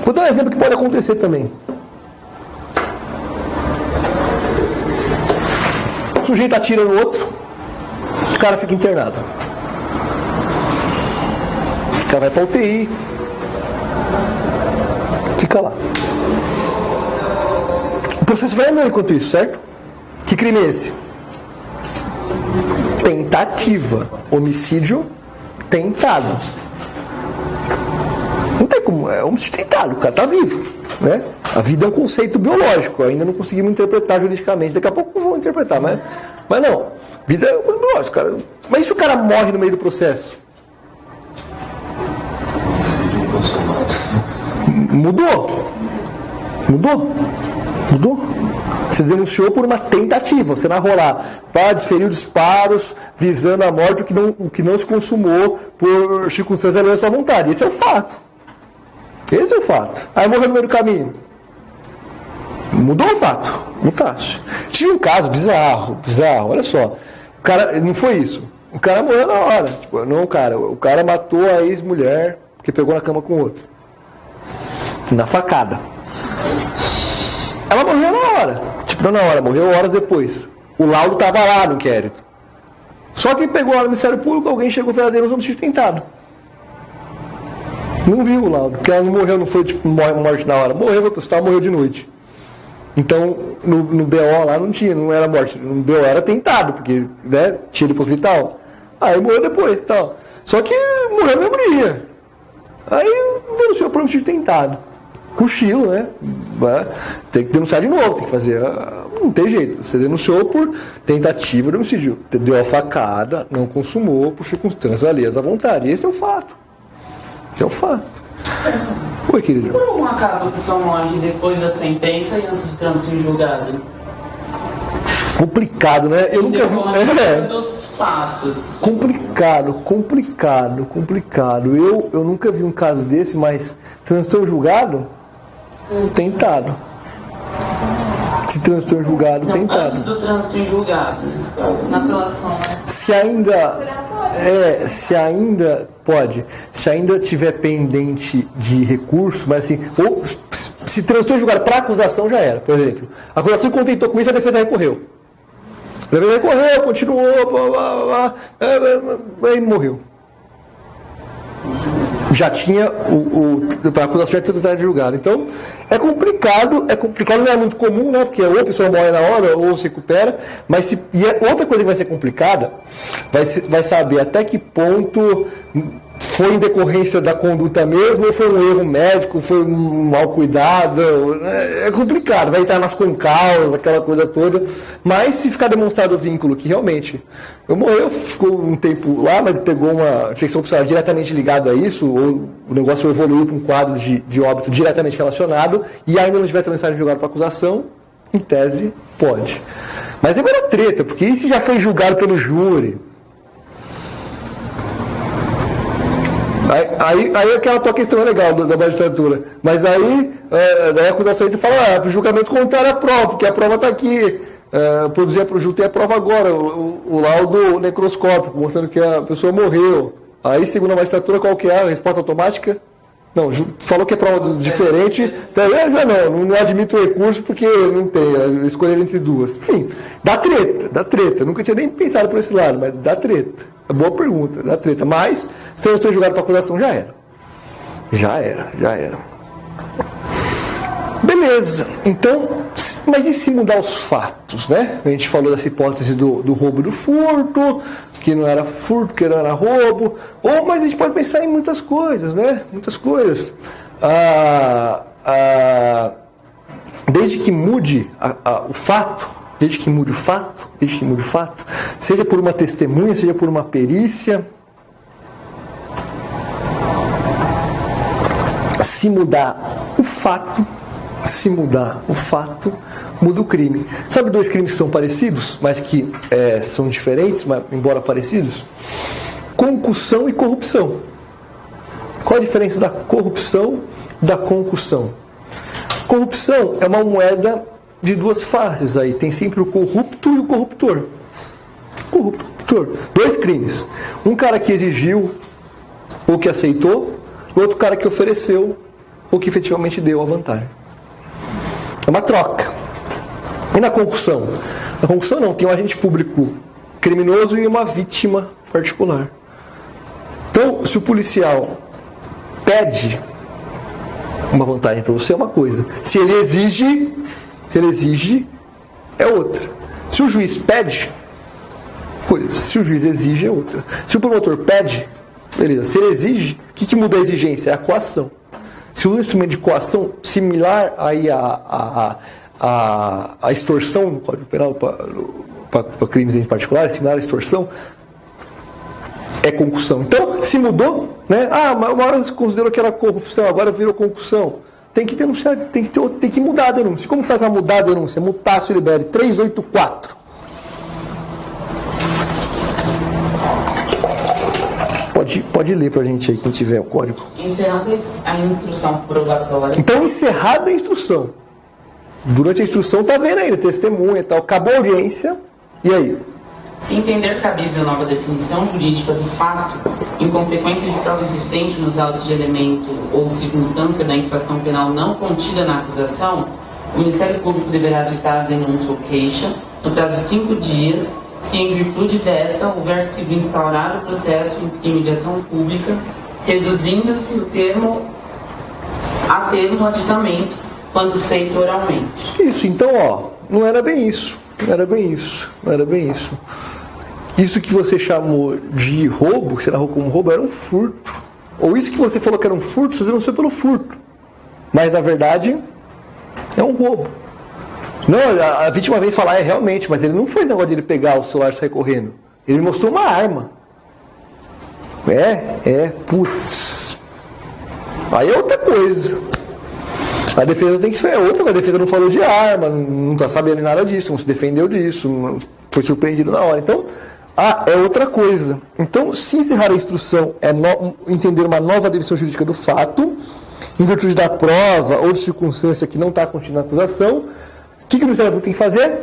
[SPEAKER 1] Vou dar um exemplo que pode acontecer também. O sujeito atira no outro, o cara fica internado. O cara vai para UTI, fica lá. O processo vai andando enquanto isso, certo? Que crime é esse? Tentativa. Homicídio tentado. Não tem como, é homicídio tentado, o cara está vivo, né? A vida é um conceito biológico, ainda não conseguimos interpretar juridicamente, daqui a pouco vamos interpretar, mas não, vida é biológico, cara. Mas e se o cara morre no meio do processo?
[SPEAKER 3] Homicídio consumado.
[SPEAKER 1] Mudou. Você denunciou por uma tentativa, você narrou lá, para desferir disparos visando a morte o que não se consumou por circunstâncias alheias à sua vontade. Esse é o fato. Aí morreu no meio do caminho. Mudou o fato. Mutaste. Tive um caso bizarro, olha só. O cara, não foi isso. O cara morreu na hora. O cara matou a ex-mulher porque pegou na cama com o outro. Na facada. Ela morreu na hora. Não na hora, morreu horas depois. O laudo estava lá no inquérito. Só que pegou lá no Ministério Público, alguém chegou e fez a denúncia de homicídio tentado. Não viu o laudo, porque ela não morreu, não foi tipo morte na hora. Morreu, foi pro hospital, morreu de noite. Então, no BO lá não era morte. No BO era tentado, porque tinha ido pro hospital. Aí morreu depois e tal. Só que morreu no mesmo dia. Aí denunciou por homicídio tentado. Cochilo, né? Tem que denunciar de novo, tem que fazer. Não tem jeito. Você denunciou por tentativa de homicídio. Deu a facada, não consumou por circunstâncias alheias à vontade. Esse é o fato. Oi, querido.
[SPEAKER 7] Se por algum acaso a pessoa morre depois da sentença e antes do trânsito em julgado?
[SPEAKER 1] Complicado, né? Eu nunca vi.
[SPEAKER 7] Dos fatos.
[SPEAKER 1] Complicado. Eu nunca vi um caso desse, mas transtorno julgado, tentado. Se transtorno julgado,
[SPEAKER 7] Não,
[SPEAKER 1] tentado.
[SPEAKER 7] antes do transtorno julgado, nesse caso. Na apelação, né?
[SPEAKER 1] Se ainda tiver pendente de recurso, mas assim, ou se transtorno julgado para acusação já era, por exemplo. A acusação contentou com isso, a defesa recorreu. A defesa recorreu, continuou, aí morreu. Já tinha a acusação já tinha de julgado. Então, é complicado, não é muito comum, né? Porque ou a pessoa morre na hora, ou se recupera, mas outra coisa que vai ser complicada, vai saber até que ponto foi em decorrência da conduta mesmo, ou foi um erro médico, foi um mau cuidado. É complicado, vai entrar nas concausas, aquela coisa toda. Mas se ficar demonstrado o vínculo que realmente morreu, ficou um tempo lá, mas pegou uma infecção pulmonar diretamente ligada a isso, ou o negócio evoluiu para um quadro de óbito diretamente relacionado, e ainda não tiver mensagem de julgado para acusação, em tese, pode. Mas demora treta, porque isso já foi julgado pelo júri. Aí aquela tua questão é legal da magistratura. Mas aí a acusação fala, o julgamento contrário à prova, porque a prova está aqui. Produzir para o júri tem a prova agora, o laudo necroscópico, mostrando que a pessoa morreu. Aí, segundo a magistratura, qual que é a resposta automática? Não, falou que é prova diferente, então, já não admito o recurso porque não tem, escolher entre duas. Enfim, dá treta. Nunca tinha nem pensado por esse lado, mas dá treta. É boa pergunta, dá treta. Mas, se eu estou julgado para acusação, já era. Beleza, então, mas e se mudar os fatos, né? A gente falou dessa hipótese do roubo e do furto, que não era furto, que não era roubo, mas a gente pode pensar em muitas coisas, né? Muitas coisas. Desde que mude o fato, seja por uma testemunha, seja por uma perícia, se mudar o fato, muda o crime. Sabe dois crimes que são parecidos, mas que são diferentes, mas, embora parecidos? Concussão e corrupção. Qual a diferença da corrupção e da concussão? Corrupção é uma moeda de duas faces aí. Tem sempre o corrupto e o corruptor. Corruptor. Dois crimes. Um cara que exigiu ou que aceitou, e outro cara que ofereceu ou que efetivamente deu a vantagem. É uma troca. E na concussão? Na concussão não, tem um agente público criminoso e uma vítima particular. Então, se o policial pede uma vantagem para você, é uma coisa. Se ele exige, é outra. Se o juiz pede, coisa. Se o juiz exige, é outra. Se o promotor pede, beleza. Se ele exige, o que muda a exigência? É a coação. Se o instrumento de coação similar aí a extorsão no Código Penal para crimes em particular, similar à extorsão, é concussão. Então, se mudou, né? Mas uma hora você considerou que era corrupção, agora virou concussão. Tem que denunciar, tem que mudar a denúncia. Como faz para mudar a denúncia? Mutácio libere 384. Pode ler pra gente aí, quem tiver o código.
[SPEAKER 7] Encerrada a instrução probatória.
[SPEAKER 1] Então, encerrada a instrução. Durante a instrução, tá vendo aí, testemunha e tal. Acabou a audiência, e aí?
[SPEAKER 7] Se entender cabível nova definição jurídica do fato, em consequência de prova existente nos autos de elemento ou circunstância da infração penal não contida na acusação, o Ministério Público deverá ditar a denúncia ou queixa no prazo de 5 dias, se em virtude desta houver sido instaurado o processo em crime de ação pública, reduzindo-se o termo no aditamento quando feito oralmente.
[SPEAKER 1] Isso, então, não era bem isso. Isso que você chamou de roubo, que você narrou como roubo, era um furto. Ou isso que você falou que era um furto, você denunciou pelo furto. Mas, na verdade, é um roubo. Não, a vítima veio falar, realmente, mas ele não fez negócio de ele pegar o celular e sair correndo. Ele mostrou uma arma. Putz. Aí é outra coisa. A defesa tem que ser outra, a defesa não falou de arma, não está sabendo nada disso, não se defendeu disso, não foi surpreendido na hora. Então, é outra coisa. Então, se encerrar a instrução é entender uma nova definição jurídica do fato, em virtude da prova ou de circunstância que não está contida na acusação, o que o Ministério Público tem que fazer?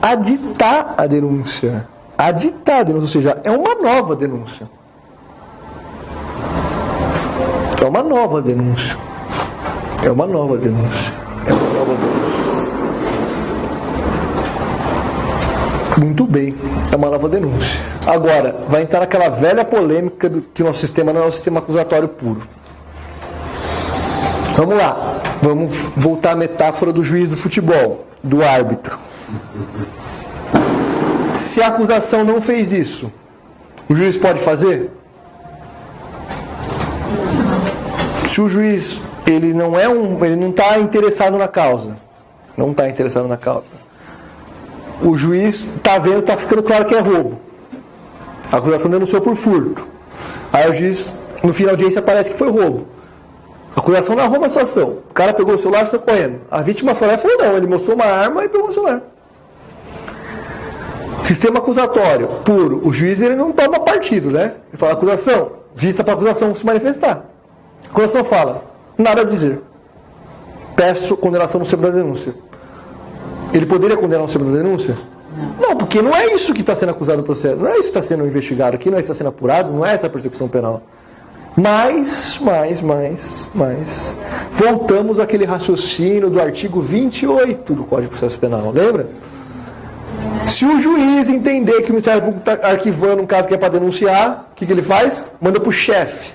[SPEAKER 1] Aditar a denúncia. Aditar a denúncia, ou seja, é uma nova denúncia. É uma nova denúncia. É uma nova denúncia. É uma nova denúncia. Muito bem, é uma nova denúncia. Agora, vai entrar aquela velha polêmica que o nosso sistema não é um sistema acusatório puro. Vamos lá, vamos voltar à metáfora do juiz do futebol, do árbitro. Se a acusação não fez isso, o juiz pode fazer? Se o juiz ele não está interessado na causa, o juiz está vendo, está ficando claro que é roubo. A acusação denunciou por furto. Aí o juiz, no fim da audiência, parece que foi roubo. A acusação não arruma a situação. O cara pegou o celular e saiu correndo. A vítima foi lá e falou não, ele mostrou uma arma e pegou o celular. Sistema acusatório puro. O juiz ele não toma partido, né? Ele fala acusação, vista para a acusação se manifestar. A acusação fala, nada a dizer. Peço condenação no sebo da denúncia. Ele poderia condenar no sebo da denúncia? Não, porque não é isso que está sendo acusado no processo. Não é isso que está sendo investigado aqui, não é isso que está sendo apurado, não é essa a persecução penal. Mas, voltamos àquele raciocínio do artigo 28 do Código de Processo Penal, lembra? Se o juiz entender que o Ministério Público está arquivando um caso que é para denunciar, o que ele faz? Manda para o chefe.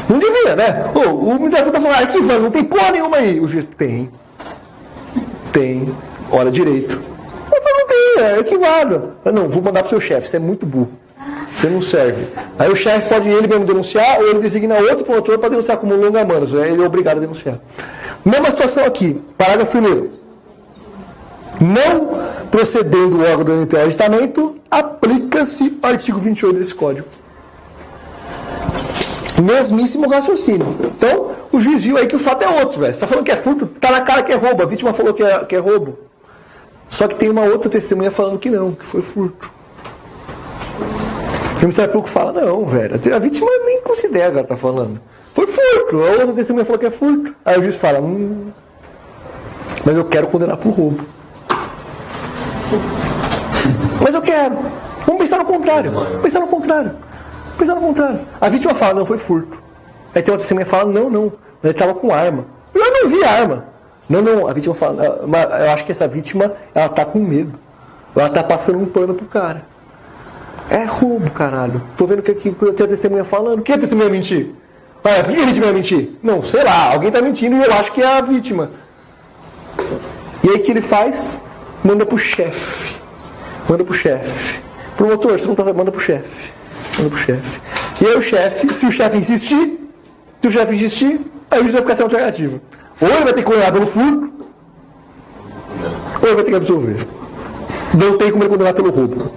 [SPEAKER 1] Não devia, né? O Ministério Público está falando, arquivando, não tem porra nenhuma aí. O juiz tem, olha direito. Não tem, é arquivado. Não, vou mandar para o seu chefe, você é muito burro. Você não serve. Aí o chefe pode ele mesmo denunciar ou ele designa outro promotor para denunciar como longa-manos. Ele é obrigado a denunciar. Mesma situação aqui. Parágrafo 1º. Não procedendo o órgão do MP ao aditamento, aplica-se o artigo 28 desse código. Mesmíssimo raciocínio. Então, o juiz viu aí que o fato é outro, velho. Você está falando que é furto, está na cara que é roubo. A vítima falou que é roubo. Só que tem uma outra testemunha falando que não, que foi furto. O Ministério Público fala, não, velho, a vítima nem considera o que ela está falando. Foi furto, a outra testemunha falou que é furto. Aí o juiz fala, mas eu quero condenar por roubo. Mas eu quero. Vamos pensar no contrário. A vítima fala, não, foi furto. Aí tem outra testemunha que fala, não, ele estava com arma. Eu não vi arma. Não, a vítima fala, mas eu acho que essa vítima, ela está com medo. Ela está passando um pano pro cara. É roubo, caralho. Tô vendo que tem a testemunha falando. Quem é a testemunha mentir? Por que a vítima vai mentir? Não, sei lá, alguém tá mentindo e eu acho que é a vítima. E aí o que ele faz? Manda pro chefe. Promotor, você não tá... Manda pro chefe. E aí o chefe, se o chefe insistir, aí o juiz vai ficar sem alternativa. Ou ele vai ter que condenar pelo furto, ou ele vai ter que absolver. Não tem como ele condenar pelo roubo.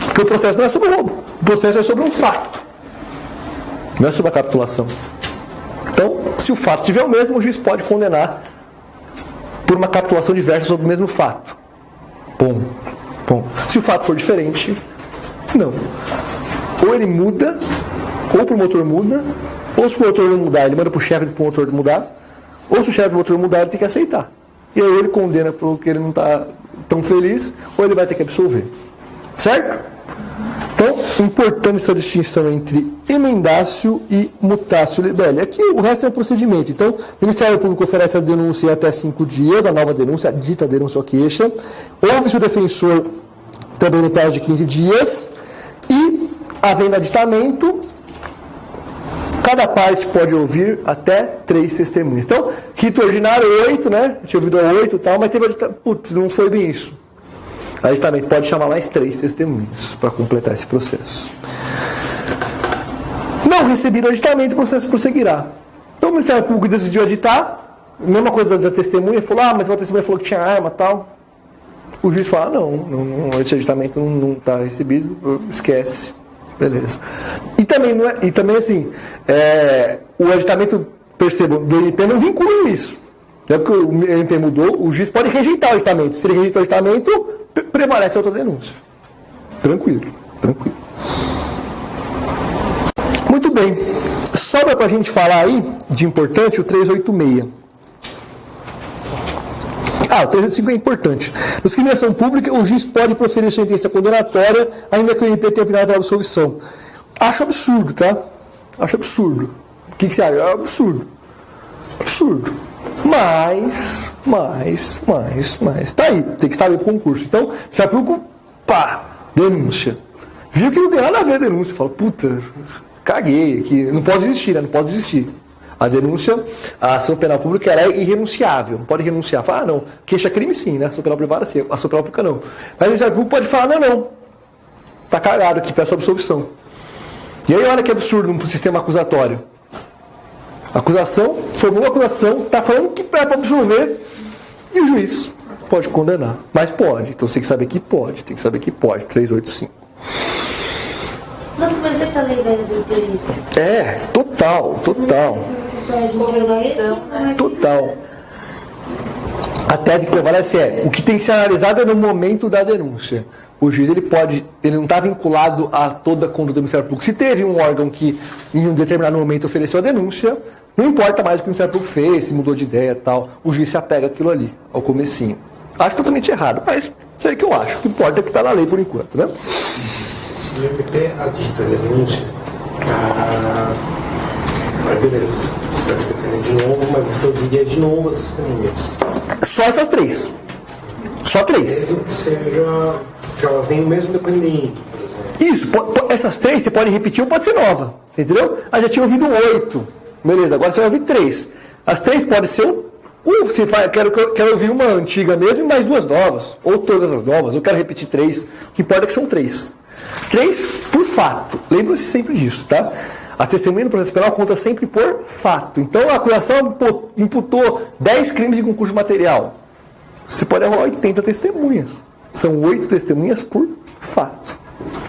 [SPEAKER 1] Porque o processo não é sobre o roubo. O processo é sobre um fato. Não é sobre a capitulação. Então, se o fato tiver o mesmo, o juiz pode condenar por uma capitulação diversa sobre o mesmo fato. Bom. Se o fato for diferente, não. Ou ele muda, ou o promotor muda, ou se o promotor não mudar, ele manda para o chefe do promotor mudar, ou se o chefe do promotor mudar, ele tem que aceitar. E aí ele condena porque ele não está tão feliz, ou ele vai ter que absolver. Certo? Então, importante essa distinção entre emendácio e mutácio libelli. Aqui o resto é um procedimento. Então, o Ministério Público oferece a denúncia em até 5 dias, a nova denúncia, a dita denúncia ou queixa. Ouve-se o defensor também no prazo de 15 dias. E, havendo aditamento, cada parte pode ouvir até 3 testemunhas. Então, rito ordinário 8, né? Tinha ouvido a 8 e tal, mas teve aditamento. Putz, não foi bem isso. Aí também pode chamar mais 3 testemunhas para completar esse processo. Não recebido o aditamento, o processo prosseguirá. Então o Ministério Público decidiu aditar, mesma coisa da testemunha, falou, mas uma testemunha falou que tinha arma e tal. O juiz fala, não, esse aditamento não está recebido, esquece. Beleza. E também assim, o aditamento percebam, do MP não vincula o juiz. Não é porque o MP mudou, o juiz pode rejeitar o aditamento. Se ele rejeita o aditamento, prevalece a outra denúncia. Tranquilo. Muito bem. Sobra para a gente falar aí, de importante, o 386. O 385 é importante. Nos crimes de ação pública, o juiz pode proferir sentença condenatória, ainda que o MP tenha opinado pela absolvição. Acho absurdo, tá? Acho absurdo. O que você acha? É absurdo. Absurdo. Mas, tá aí. Tem que saber pro concurso. Então, já público, denúncia. Viu que não tem nada a ver a denúncia. Fala, puta, caguei aqui. Não pode existir, né? Não pode existir. A denúncia, a ação penal pública, ela é irrenunciável. Não pode renunciar. Fala, não. Queixa-crime sim, né? A ação penal privada sim. A ação penal pública não. Mas o Ministério Público pode falar, não. Tá cagado aqui, peço absolvição. E aí, olha que absurdo no sistema acusatório. Acusação, formula a acusação, tá falando que é para absolver, e o juiz pode condenar. Mas pode. Então você tem que saber que pode. 385.
[SPEAKER 2] Nossa, mas é aquela ideia do interesse?
[SPEAKER 1] Total. A tese que prevalece o que tem que ser analisado é no momento da denúncia. O juiz ele não está vinculado a toda a conduta do Ministério Público. Se teve um órgão que em um determinado momento ofereceu a denúncia, não importa mais o que o Ministério Público fez, se mudou de ideia e tal, o juiz se apega àquilo ali, ao comecinho. Acho totalmente errado, mas isso aí que eu acho. O que importa é que está na lei por enquanto, né?
[SPEAKER 4] Se o MP adita a denúncia, beleza, você vai se defender de novo, mas eu diria de novo as testemunhas.
[SPEAKER 1] Só essas 3. Só 3.
[SPEAKER 4] Mesmo que seja, que elas tenham o mesmo depoimento, por exemplo.
[SPEAKER 1] Isso, essas 3 você pode repetir ou pode ser nova, entendeu? Já tinha ouvido 8, beleza, agora você vai ouvir 3. As 3 podem ser você fala, quero ouvir uma antiga mesmo e mais 2 novas, ou todas as novas, eu quero repetir 3, o que importa é que são 3. 3 por fato, lembre-se sempre disso, tá? A testemunha no processo penal conta sempre por fato. Então a acusação imputou 10 crimes de concurso material. Você pode arrolar 80 testemunhas. São 8 testemunhas por fato.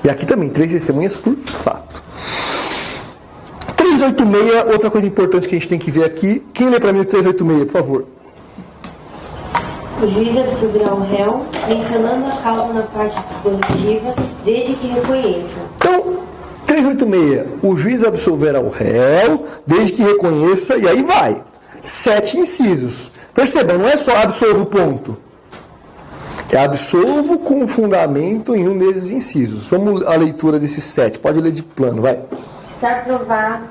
[SPEAKER 1] E aqui também, 3 testemunhas por fato. 386, outra coisa importante que a gente tem que ver aqui. Quem lê para mim o 386, por favor?
[SPEAKER 2] O juiz absolverá o réu, mencionando a causa na parte dispositiva, desde que reconheça. Então,
[SPEAKER 1] 386, o juiz absolverá o réu, desde que reconheça, e aí vai. 7 incisos. Perceba, não é só absolvo ponto. É absolvo com fundamento em um desses incisos. Vamos à leitura desses 7. Pode ler de plano, vai.
[SPEAKER 2] Estar provada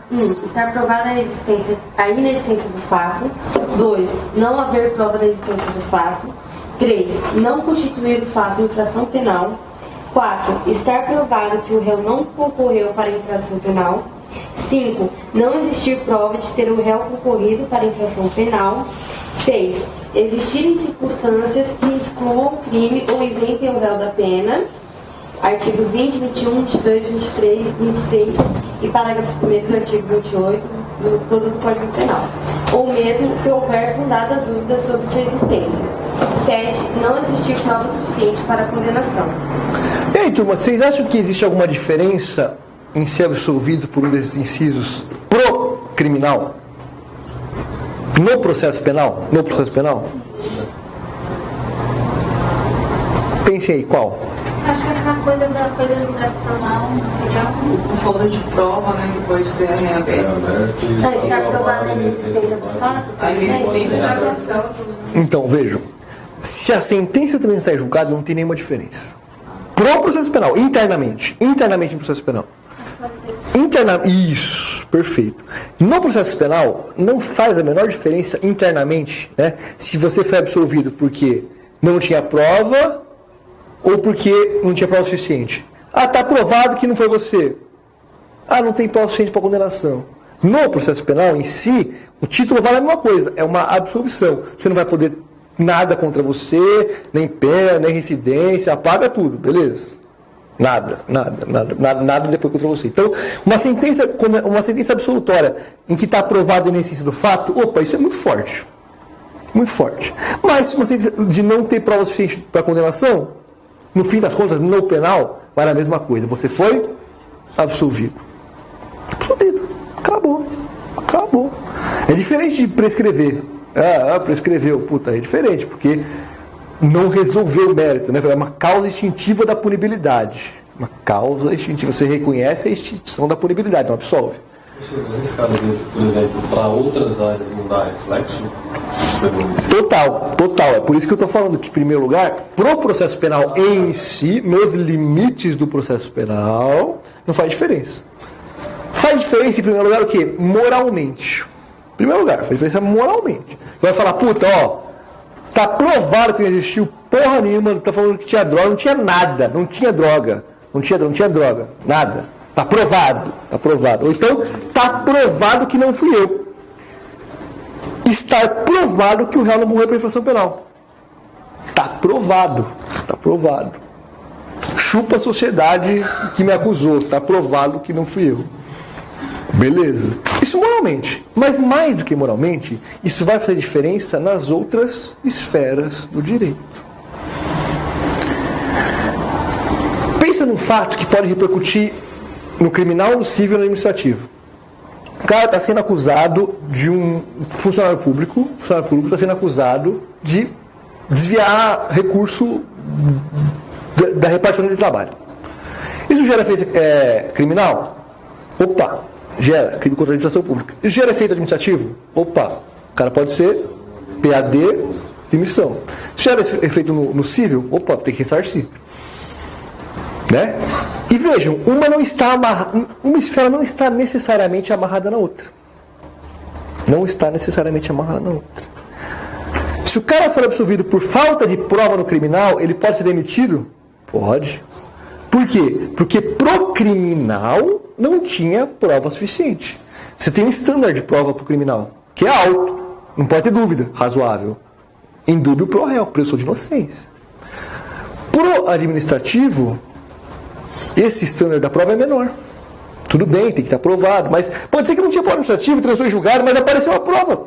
[SPEAKER 2] a inexistência do fato. 2. Não haver prova da existência do fato. 3. Não constituir o fato infração penal. 4. Estar provado que o réu não concorreu para a infração penal. 5. Não existir prova de ter o réu concorrido para a infração penal. 6. Existirem circunstâncias que excluam o crime ou isentem o réu da pena. Artigos 20, 21, 22, 23, 26 e parágrafo 1º do artigo 28 do Código do Código Penal. Ou mesmo se houver fundadas dúvidas sobre sua existência. 7. Não existir prova suficiente para a condenação.
[SPEAKER 1] E aí, turma, vocês acham que existe alguma diferença em ser absolvido por um desses incisos pro criminal? No processo penal? No processo penal? Pensem aí, qual?
[SPEAKER 5] Acho que aquela coisa da coisa julgacional material.
[SPEAKER 7] Falta de prova, né, que pode ser reaberta.
[SPEAKER 2] Está aprovada a inexistência do fato?
[SPEAKER 7] A inexistência da agressão.
[SPEAKER 1] Então, vejam. Se a sentença transitar em julgado, não tem nenhuma diferença. Pro processo penal, internamente no processo penal. Isso, perfeito. No processo penal, não faz a menor diferença internamente, né? Se você foi absolvido porque não tinha prova ou porque não tinha prova suficiente. Está provado que não foi você. Não tem prova suficiente para condenação. No processo penal em si, o título vale a mesma coisa, é uma absolvição. Você não vai poder nada contra você, nem pena, nem residência, apaga tudo, beleza? Nada depois contra você. Então, uma sentença absolutória em que está aprovado a inexistência do fato, isso é muito forte. Muito forte. Mas uma sentença de não ter prova suficiente para condenação, no fim das contas, no penal, vale a mesma coisa. Você foi absolvido. Absolvido. Acabou. Acabou. É diferente de prescrever. Prescreveu. Puta, é diferente, porque não resolveu o mérito, né? É uma causa extintiva da punibilidade. Uma causa extintiva. Você reconhece a extinção da punibilidade, não absolve.
[SPEAKER 3] Nesse caso, por exemplo, para outras áreas não dá reflexo?
[SPEAKER 1] Total. É por isso que eu estou falando que, em primeiro lugar, pro processo penal em si, nos limites do processo penal, não faz diferença. Faz diferença, em primeiro lugar, o quê? Moralmente. Em primeiro lugar, faz diferença moralmente. Vai falar, puta, tá provado que não existiu porra nenhuma, tá falando que tinha droga, não tinha nada, não tinha droga. Não tinha droga, nada. Tá provado. Ou então, tá provado que não fui eu. Está provado que o réu não morreu por infração penal. Tá provado. Chupa a sociedade que me acusou. Tá provado que não fui eu. Beleza. Isso moralmente. Mas mais do que moralmente, isso vai fazer diferença nas outras esferas do direito. Pensa num fato que pode repercutir no criminal, no civil e no administrativo. O cara está sendo acusado de um funcionário público está sendo acusado de desviar recurso da repartição de trabalho. Isso gera efeito criminal? Opa, gera crime contra a administração pública. Isso gera efeito administrativo? Opa, o cara pode ser PAD, demissão. Isso gera efeito no civil? Opa, tem que ressarcir. Né? E vejam, uma esfera não está necessariamente amarrada na outra. Se o cara for absolvido por falta de prova no criminal, ele pode ser demitido? Pode. Por quê? Porque pro criminal não tinha prova suficiente. Você tem um estándar de prova pro criminal, que é alto, não pode ter dúvida, razoável. Indúbio pro réu, presunção de inocência. Pro administrativo, esse estándar da prova é menor. Tudo bem, tem que estar provado, mas pode ser que não tinha prova administrativa, transitou em julgado, mas apareceu a prova.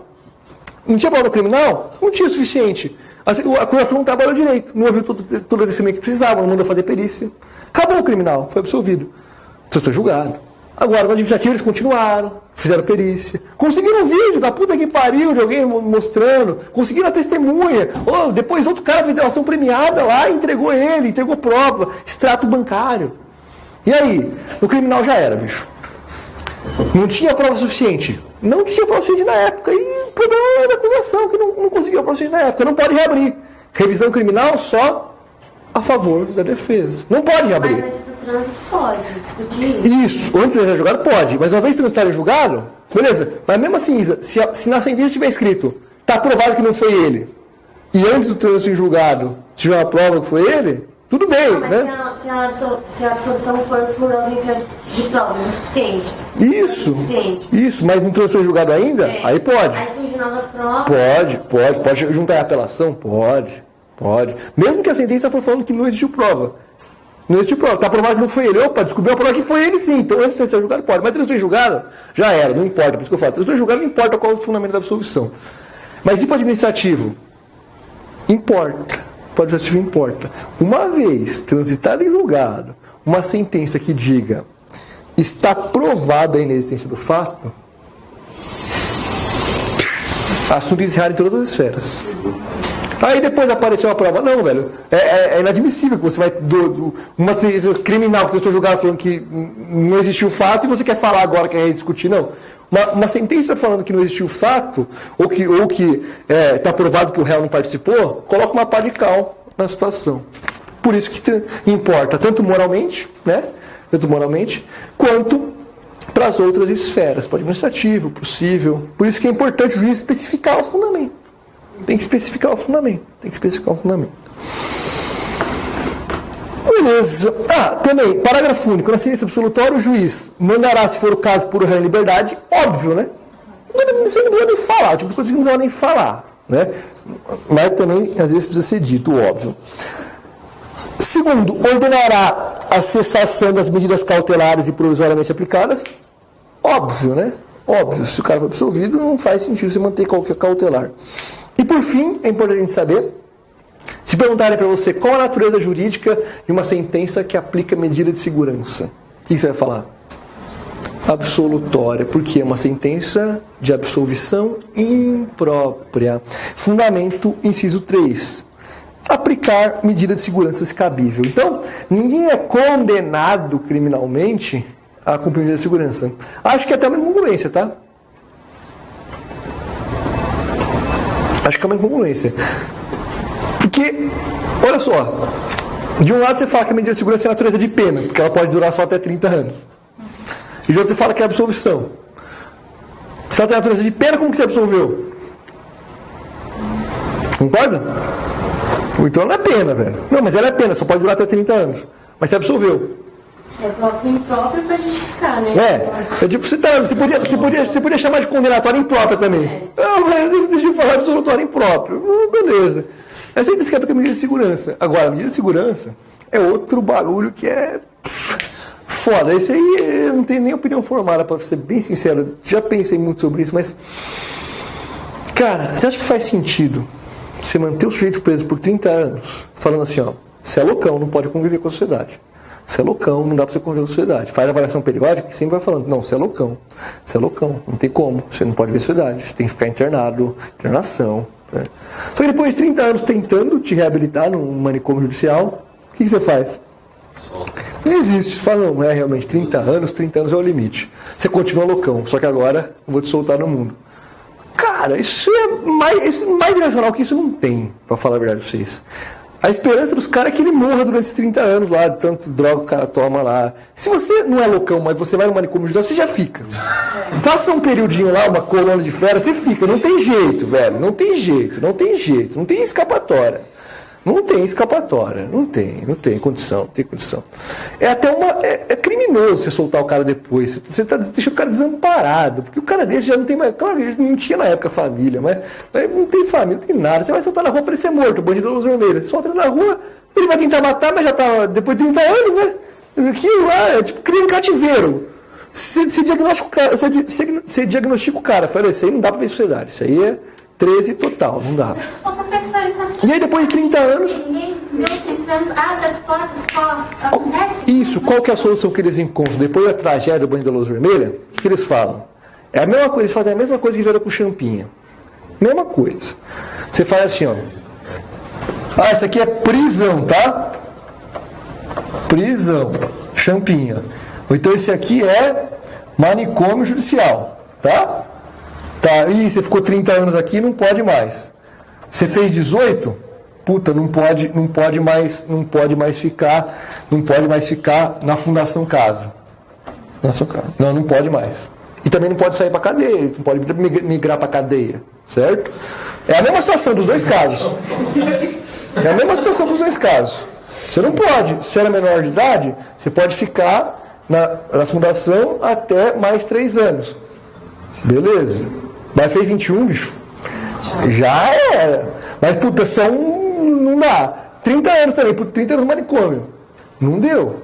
[SPEAKER 1] Não tinha prova criminal? Não tinha o suficiente. A acusação não trabalhou direito, não ouviu todo o testemunho que precisava, não mandou fazer perícia. Acabou o criminal, foi absolvido. Transitou em julgado. Agora, no administrativo eles continuaram, fizeram perícia. Conseguiram um vídeo da puta que pariu de alguém mostrando. Conseguiram a testemunha. Depois outro cara fez delação premiada lá e entregou prova. Extrato bancário. E aí? O criminal já era, bicho. Não tinha prova suficiente. Não tinha prova suficiente na época. E o problema é da acusação, que não conseguiu a prova suficiente na época. Não pode reabrir. Revisão criminal só a favor da defesa. Não pode reabrir.
[SPEAKER 2] Mas antes do trânsito pode discutir
[SPEAKER 1] isso. Antes de ser julgado, pode. Mas uma vez transitar em julgado, beleza. Mas mesmo assim, Isa, se na sentença tiver escrito, está provado que não foi ele, e antes do trânsito em julgado tiver uma prova que foi ele, tudo bem,
[SPEAKER 2] mas
[SPEAKER 1] né?
[SPEAKER 2] Se a absolução for por ausência de provas o suficiente.
[SPEAKER 1] Isso, mas não trânsito em julgado ainda, aí pode.
[SPEAKER 2] Aí surgem novas provas.
[SPEAKER 1] Pode juntar a apelação? Pode. Mesmo que a sentença for falando que não existiu prova. Está provado que não foi ele. Opa, descobriu a prova que foi ele sim. Então, antes de ser julgado, pode. Mas transitou em julgado, já era, não importa. Por isso que eu falo, transitou em julgado não importa qual é o fundamento da absolvição. Mas e para o administrativo? Importa. Para o administrativo importa. Uma vez transitado em julgado, uma sentença que diga está provada a inexistência do fato, assunto encerrado em todas as esferas. Aí depois apareceu a prova. Não, velho. É inadmissível que você vai... uma sentença criminal que você julgado falando que não existiu o fato e você quer falar agora, quer discutir. Não. Uma sentença falando que não existiu o fato ou que está provado que o réu não participou, coloca uma pá de cal na situação. Por isso que importa tanto moralmente, né? Quanto para as outras esferas, para o administrativo, para o civil. Por isso que é importante o juiz especificar o fundamento. Tem que especificar o fundamento. Beleza. Também, parágrafo único. Na sentença absolutória, o juiz mandará, se for o caso, por réu em liberdade. Óbvio, né? Você não precisa nem falar. Tipo de coisa que não precisa nem falar. Né? Mas também, às vezes, precisa ser dito, óbvio. Segundo, ordenará a cessação das medidas cautelares e provisoriamente aplicadas. Óbvio, né? Óbvio. Se o cara for absolvido, não faz sentido você manter qualquer cautelar. E por fim, é importante a gente saber, se perguntarem para você qual a natureza jurídica de uma sentença que aplica medida de segurança, o que você vai falar? absolutória, porque é uma sentença de absolvição imprópria. Fundamento, inciso 3. Aplicar medida de segurança se cabível. Então, ninguém é condenado criminalmente a cumprir medida de segurança. Acho que é até uma incongruência, tá? Acho que é uma incongruência. Porque, olha só, de um lado você fala que a medida de segurança é natureza de pena, porque ela pode durar só até 30 anos. E de outro você fala que é absolvição. Se ela tem natureza de pena, como que você absolveu? Concorda? Então não é pena, velho. Não, mas ela é pena, só pode durar até 30 anos. Mas você absolveu.
[SPEAKER 2] É bloco impróprio para justificar, né?
[SPEAKER 1] É tipo, você podia chamar de condenatório impróprio também. Não, mas deixa eu falar absolutório impróprio. Beleza. Mas aí diz que é porque é medida de segurança. Agora, a medida de segurança é outro bagulho que é foda. Esse aí eu não tenho nem opinião formada, para ser bem sincero. Já pensei muito sobre isso, mas... Cara, você acha que faz sentido você manter o sujeito preso por 30 anos, falando assim, ó, você é loucão, não pode conviver com a sociedade. Você é loucão, não dá pra você conviver com a sociedade. Faz a avaliação periódica e sempre vai falando, não, você é loucão, não tem como, você não pode ver a sociedade, você tem que ficar internado, internação. Né? Só que depois de 30 anos tentando te reabilitar num manicômio judicial, o que você faz? Desiste, você fala, não é realmente 30 anos é o limite. Você continua loucão, só que agora eu vou te soltar no mundo. Cara, isso é mais irracional que isso não tem, pra falar a verdade pra vocês. A esperança dos caras é que ele morra durante esses 30 anos lá, de tanto droga que o cara toma lá. Se você não é loucão, mas você vai no manicômio judicial, você já fica. Faça um periodinho lá, uma colônia de férias, você fica. Não tem jeito, velho. Não tem escapatória. Não tem condição. É até é criminoso você soltar o cara depois. Você tá deixando o cara desamparado. Porque o cara desse já não tem mais. Claro, ele não tinha na época família, mas não tem família, não tem nada. Você vai soltar na rua para ele ser morto, o bandido da luz vermelha. Você solta ele na rua, ele vai tentar matar, mas já tá depois de 30 anos, né? Aquilo lá é tipo cria em cativeiro. Você diagnostica o cara, fala, isso aí não dá para ver sociedade. Isso aí é 13 total, não dá.
[SPEAKER 5] Ô, professor, então,
[SPEAKER 1] E aí depois de 30 anos...
[SPEAKER 5] Ninguém deu 30 anos, abre as portas, acontece?
[SPEAKER 1] Isso, qual que é a solução que eles encontram? Depois da tragédia do banho da luz vermelha, o que eles falam? É a mesma coisa, eles fazem a mesma coisa que fizeram com o Champinha. Mesma coisa. Você faz assim, ó. Ah, essa aqui é prisão, tá? Prisão, Champinha. Ou então esse aqui é manicômio judicial, tá? Tá, e você ficou 30 anos aqui, não pode mais. Você fez 18? Puta, não pode mais ficar na Fundação Casa. Não pode mais. E também não pode sair para cadeia, não pode migrar para cadeia, certo? É a mesma situação dos dois casos. Você não pode, se era menor de idade, você pode ficar na Fundação até mais 3 anos. Beleza? Mas fez 21, bicho. Já era. Mas, puta, não dá. 30 anos também, por 30 anos no manicômio. Não deu.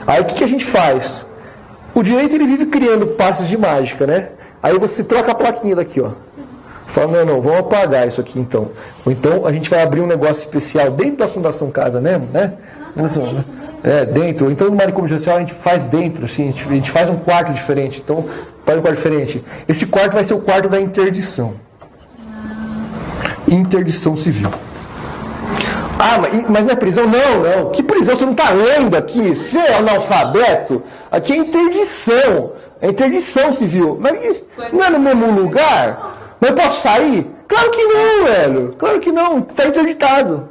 [SPEAKER 1] Aí o que a gente faz? O direito ele vive criando passes de mágica, né? Aí você troca a plaquinha daqui, ó. Fala, não, vamos apagar isso aqui então. Ou então a gente vai abrir um negócio especial dentro da Fundação Casa mesmo, né? Dentro. Ou então no manicômio judicial a gente faz dentro, assim, a gente faz um quarto diferente. Então, faz um quarto diferente. Esse quarto vai ser o quarto da interdição. Interdição civil. Ah, mas não é prisão? Não. Que prisão? Você não está lendo aqui? Você é analfabeto? Aqui é interdição. É interdição civil. Mas não é no mesmo lugar? Mas eu posso sair? Claro que não, velho. Claro que não. Está interditado.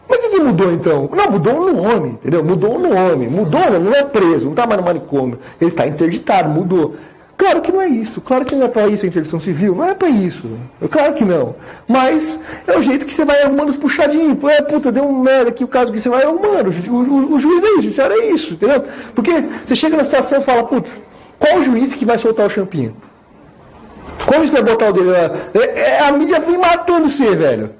[SPEAKER 1] Mas o que mudou então? Não, mudou o nome, entendeu? Mudou o nome. Mudou, não é preso, não está mais no manicômio. Ele está interditado, mudou. Claro que não é isso. Claro que não é para isso a interdição civil. Não é para isso. Claro que não. Mas é o jeito que você vai arrumando os puxadinhos. Puta, deu um merda aqui o caso que você vai arrumando. O juiz é isso, o judiciário é isso, entendeu? Porque você chega na situação e fala, puta, qual o juiz que vai soltar o Champinha? Qual juiz que vai botar o dele lá? A mídia vem matando você, velho.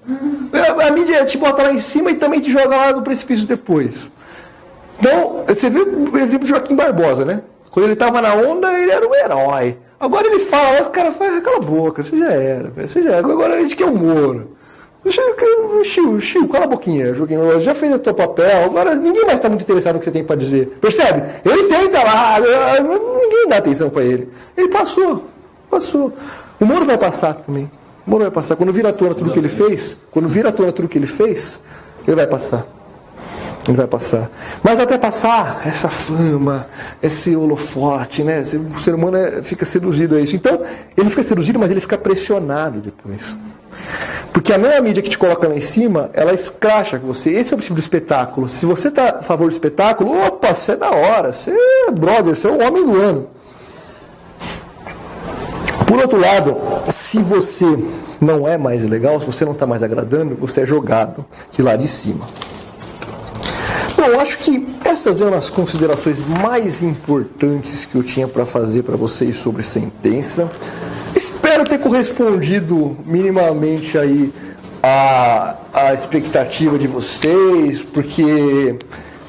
[SPEAKER 1] A mídia te bota lá em cima e também te joga lá no precipício depois. Então, você viu o exemplo de Joaquim Barbosa, né? Quando ele estava na onda, ele era um herói. Agora ele fala, o cara fala, cala a boca, você já era, velho. Agora a gente quer o Moro. Chiu, cala a boquinha, Joaquim, já fez o teu papel, agora ninguém mais está muito interessado no que você tem para dizer. Percebe? Ele tenta lá, ninguém dá atenção para ele. Ele passou. O Moro vai passar também. O Moro vai passar. Quando vira à tona tudo que ele fez, ele vai passar. Ele vai passar. Mas até passar, essa fama, esse holofote, né? O ser humano fica seduzido a isso. Então, ele fica seduzido, mas ele fica pressionado depois. Porque a mesma mídia que te coloca lá em cima, ela escracha com você. Esse é o princípio do espetáculo. Se você está a favor do espetáculo, opa, você é da hora, você é brother, você é o homem do ano. Por outro lado, se você não é mais legal, se você não está mais agradando, você é jogado de lá de cima. Bom, eu acho que essas eram as considerações mais importantes que eu tinha para fazer para vocês sobre sentença. Espero ter correspondido minimamente aí a expectativa de vocês, porque,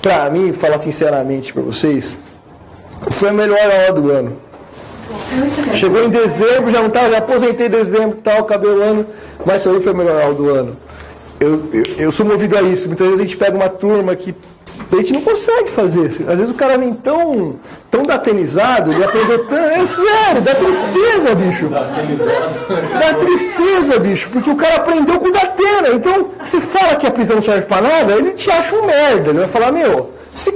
[SPEAKER 1] para mim, falar sinceramente para vocês, foi a melhor aula do ano. Chegou em dezembro, já aposentei em dezembro, acabei o ano, mas para mim foi a melhor aula do ano. Eu sou movido a isso. Muitas vezes a gente pega uma turma que a gente não consegue fazer. Às vezes o cara vem tão datenizado, ele aprendeu tanto. É sério, dá tristeza, bicho. Dá tristeza, bicho, porque o cara aprendeu com datena. Então, se fala que a prisão não serve pra nada, ele te acha um merda. Ele vai falar, esse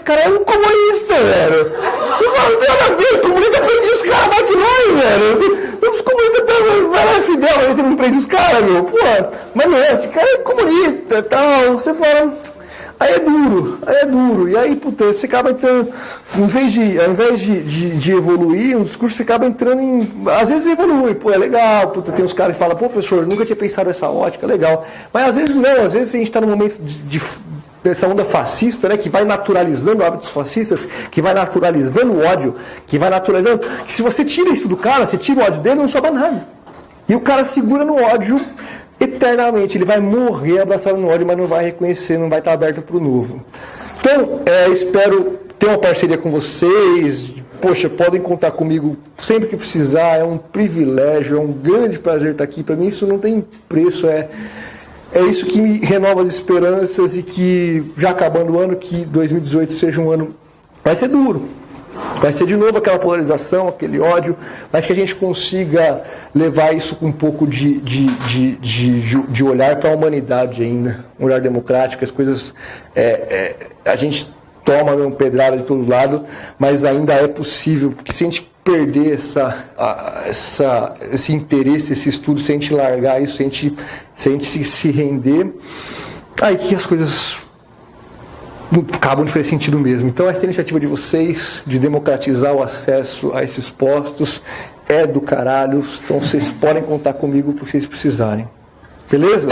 [SPEAKER 1] cara é um comunista, velho. Eu falo, não tem nada a ver, o comunista prende os caras daqui lá, velho. Os comunistas vai lá, Fidel, mas você não prende os caras, meu. Pô, mas não, esse cara é comunista e tal. Você fala. Aí é duro. E aí, puta, você acaba entrando, ao invés de evoluir um discurso, você acaba entrando em. Às vezes evolui, pô, é legal, puta, tem uns caras que falam, pô, professor, nunca tinha pensado nessa ótica, legal. Mas às vezes não, às vezes a gente está num momento dessa onda fascista, né, que vai naturalizando hábitos fascistas, que vai naturalizando o ódio, que vai naturalizando. Que se você tira isso do cara, você tira o ódio dele, não sobra nada. E o cara segura no ódio eternamente, ele vai morrer abraçado no ódio, mas não vai reconhecer, não vai estar aberto para o novo. Então, espero ter uma parceria com vocês. Poxa, podem contar comigo sempre que precisar, é um privilégio, é um grande prazer estar aqui. Para mim isso não tem preço, é isso que me renova as esperanças e que, já acabando o ano, que 2018 seja um ano... Vai ser duro. Vai ser de novo aquela polarização, aquele ódio, mas que a gente consiga levar isso com um pouco de olhar para a humanidade ainda, um olhar democrático, as coisas... a gente toma mesmo pedrada de todo lado, mas ainda é possível, porque se a gente perder esse interesse, esse estudo, se a gente largar isso, se a gente se render, aí que as coisas acabam de fazer sentido mesmo. Então essa iniciativa de vocês, de democratizar o acesso a esses postos, é do caralho. Então vocês podem contar comigo por vocês precisarem. Beleza?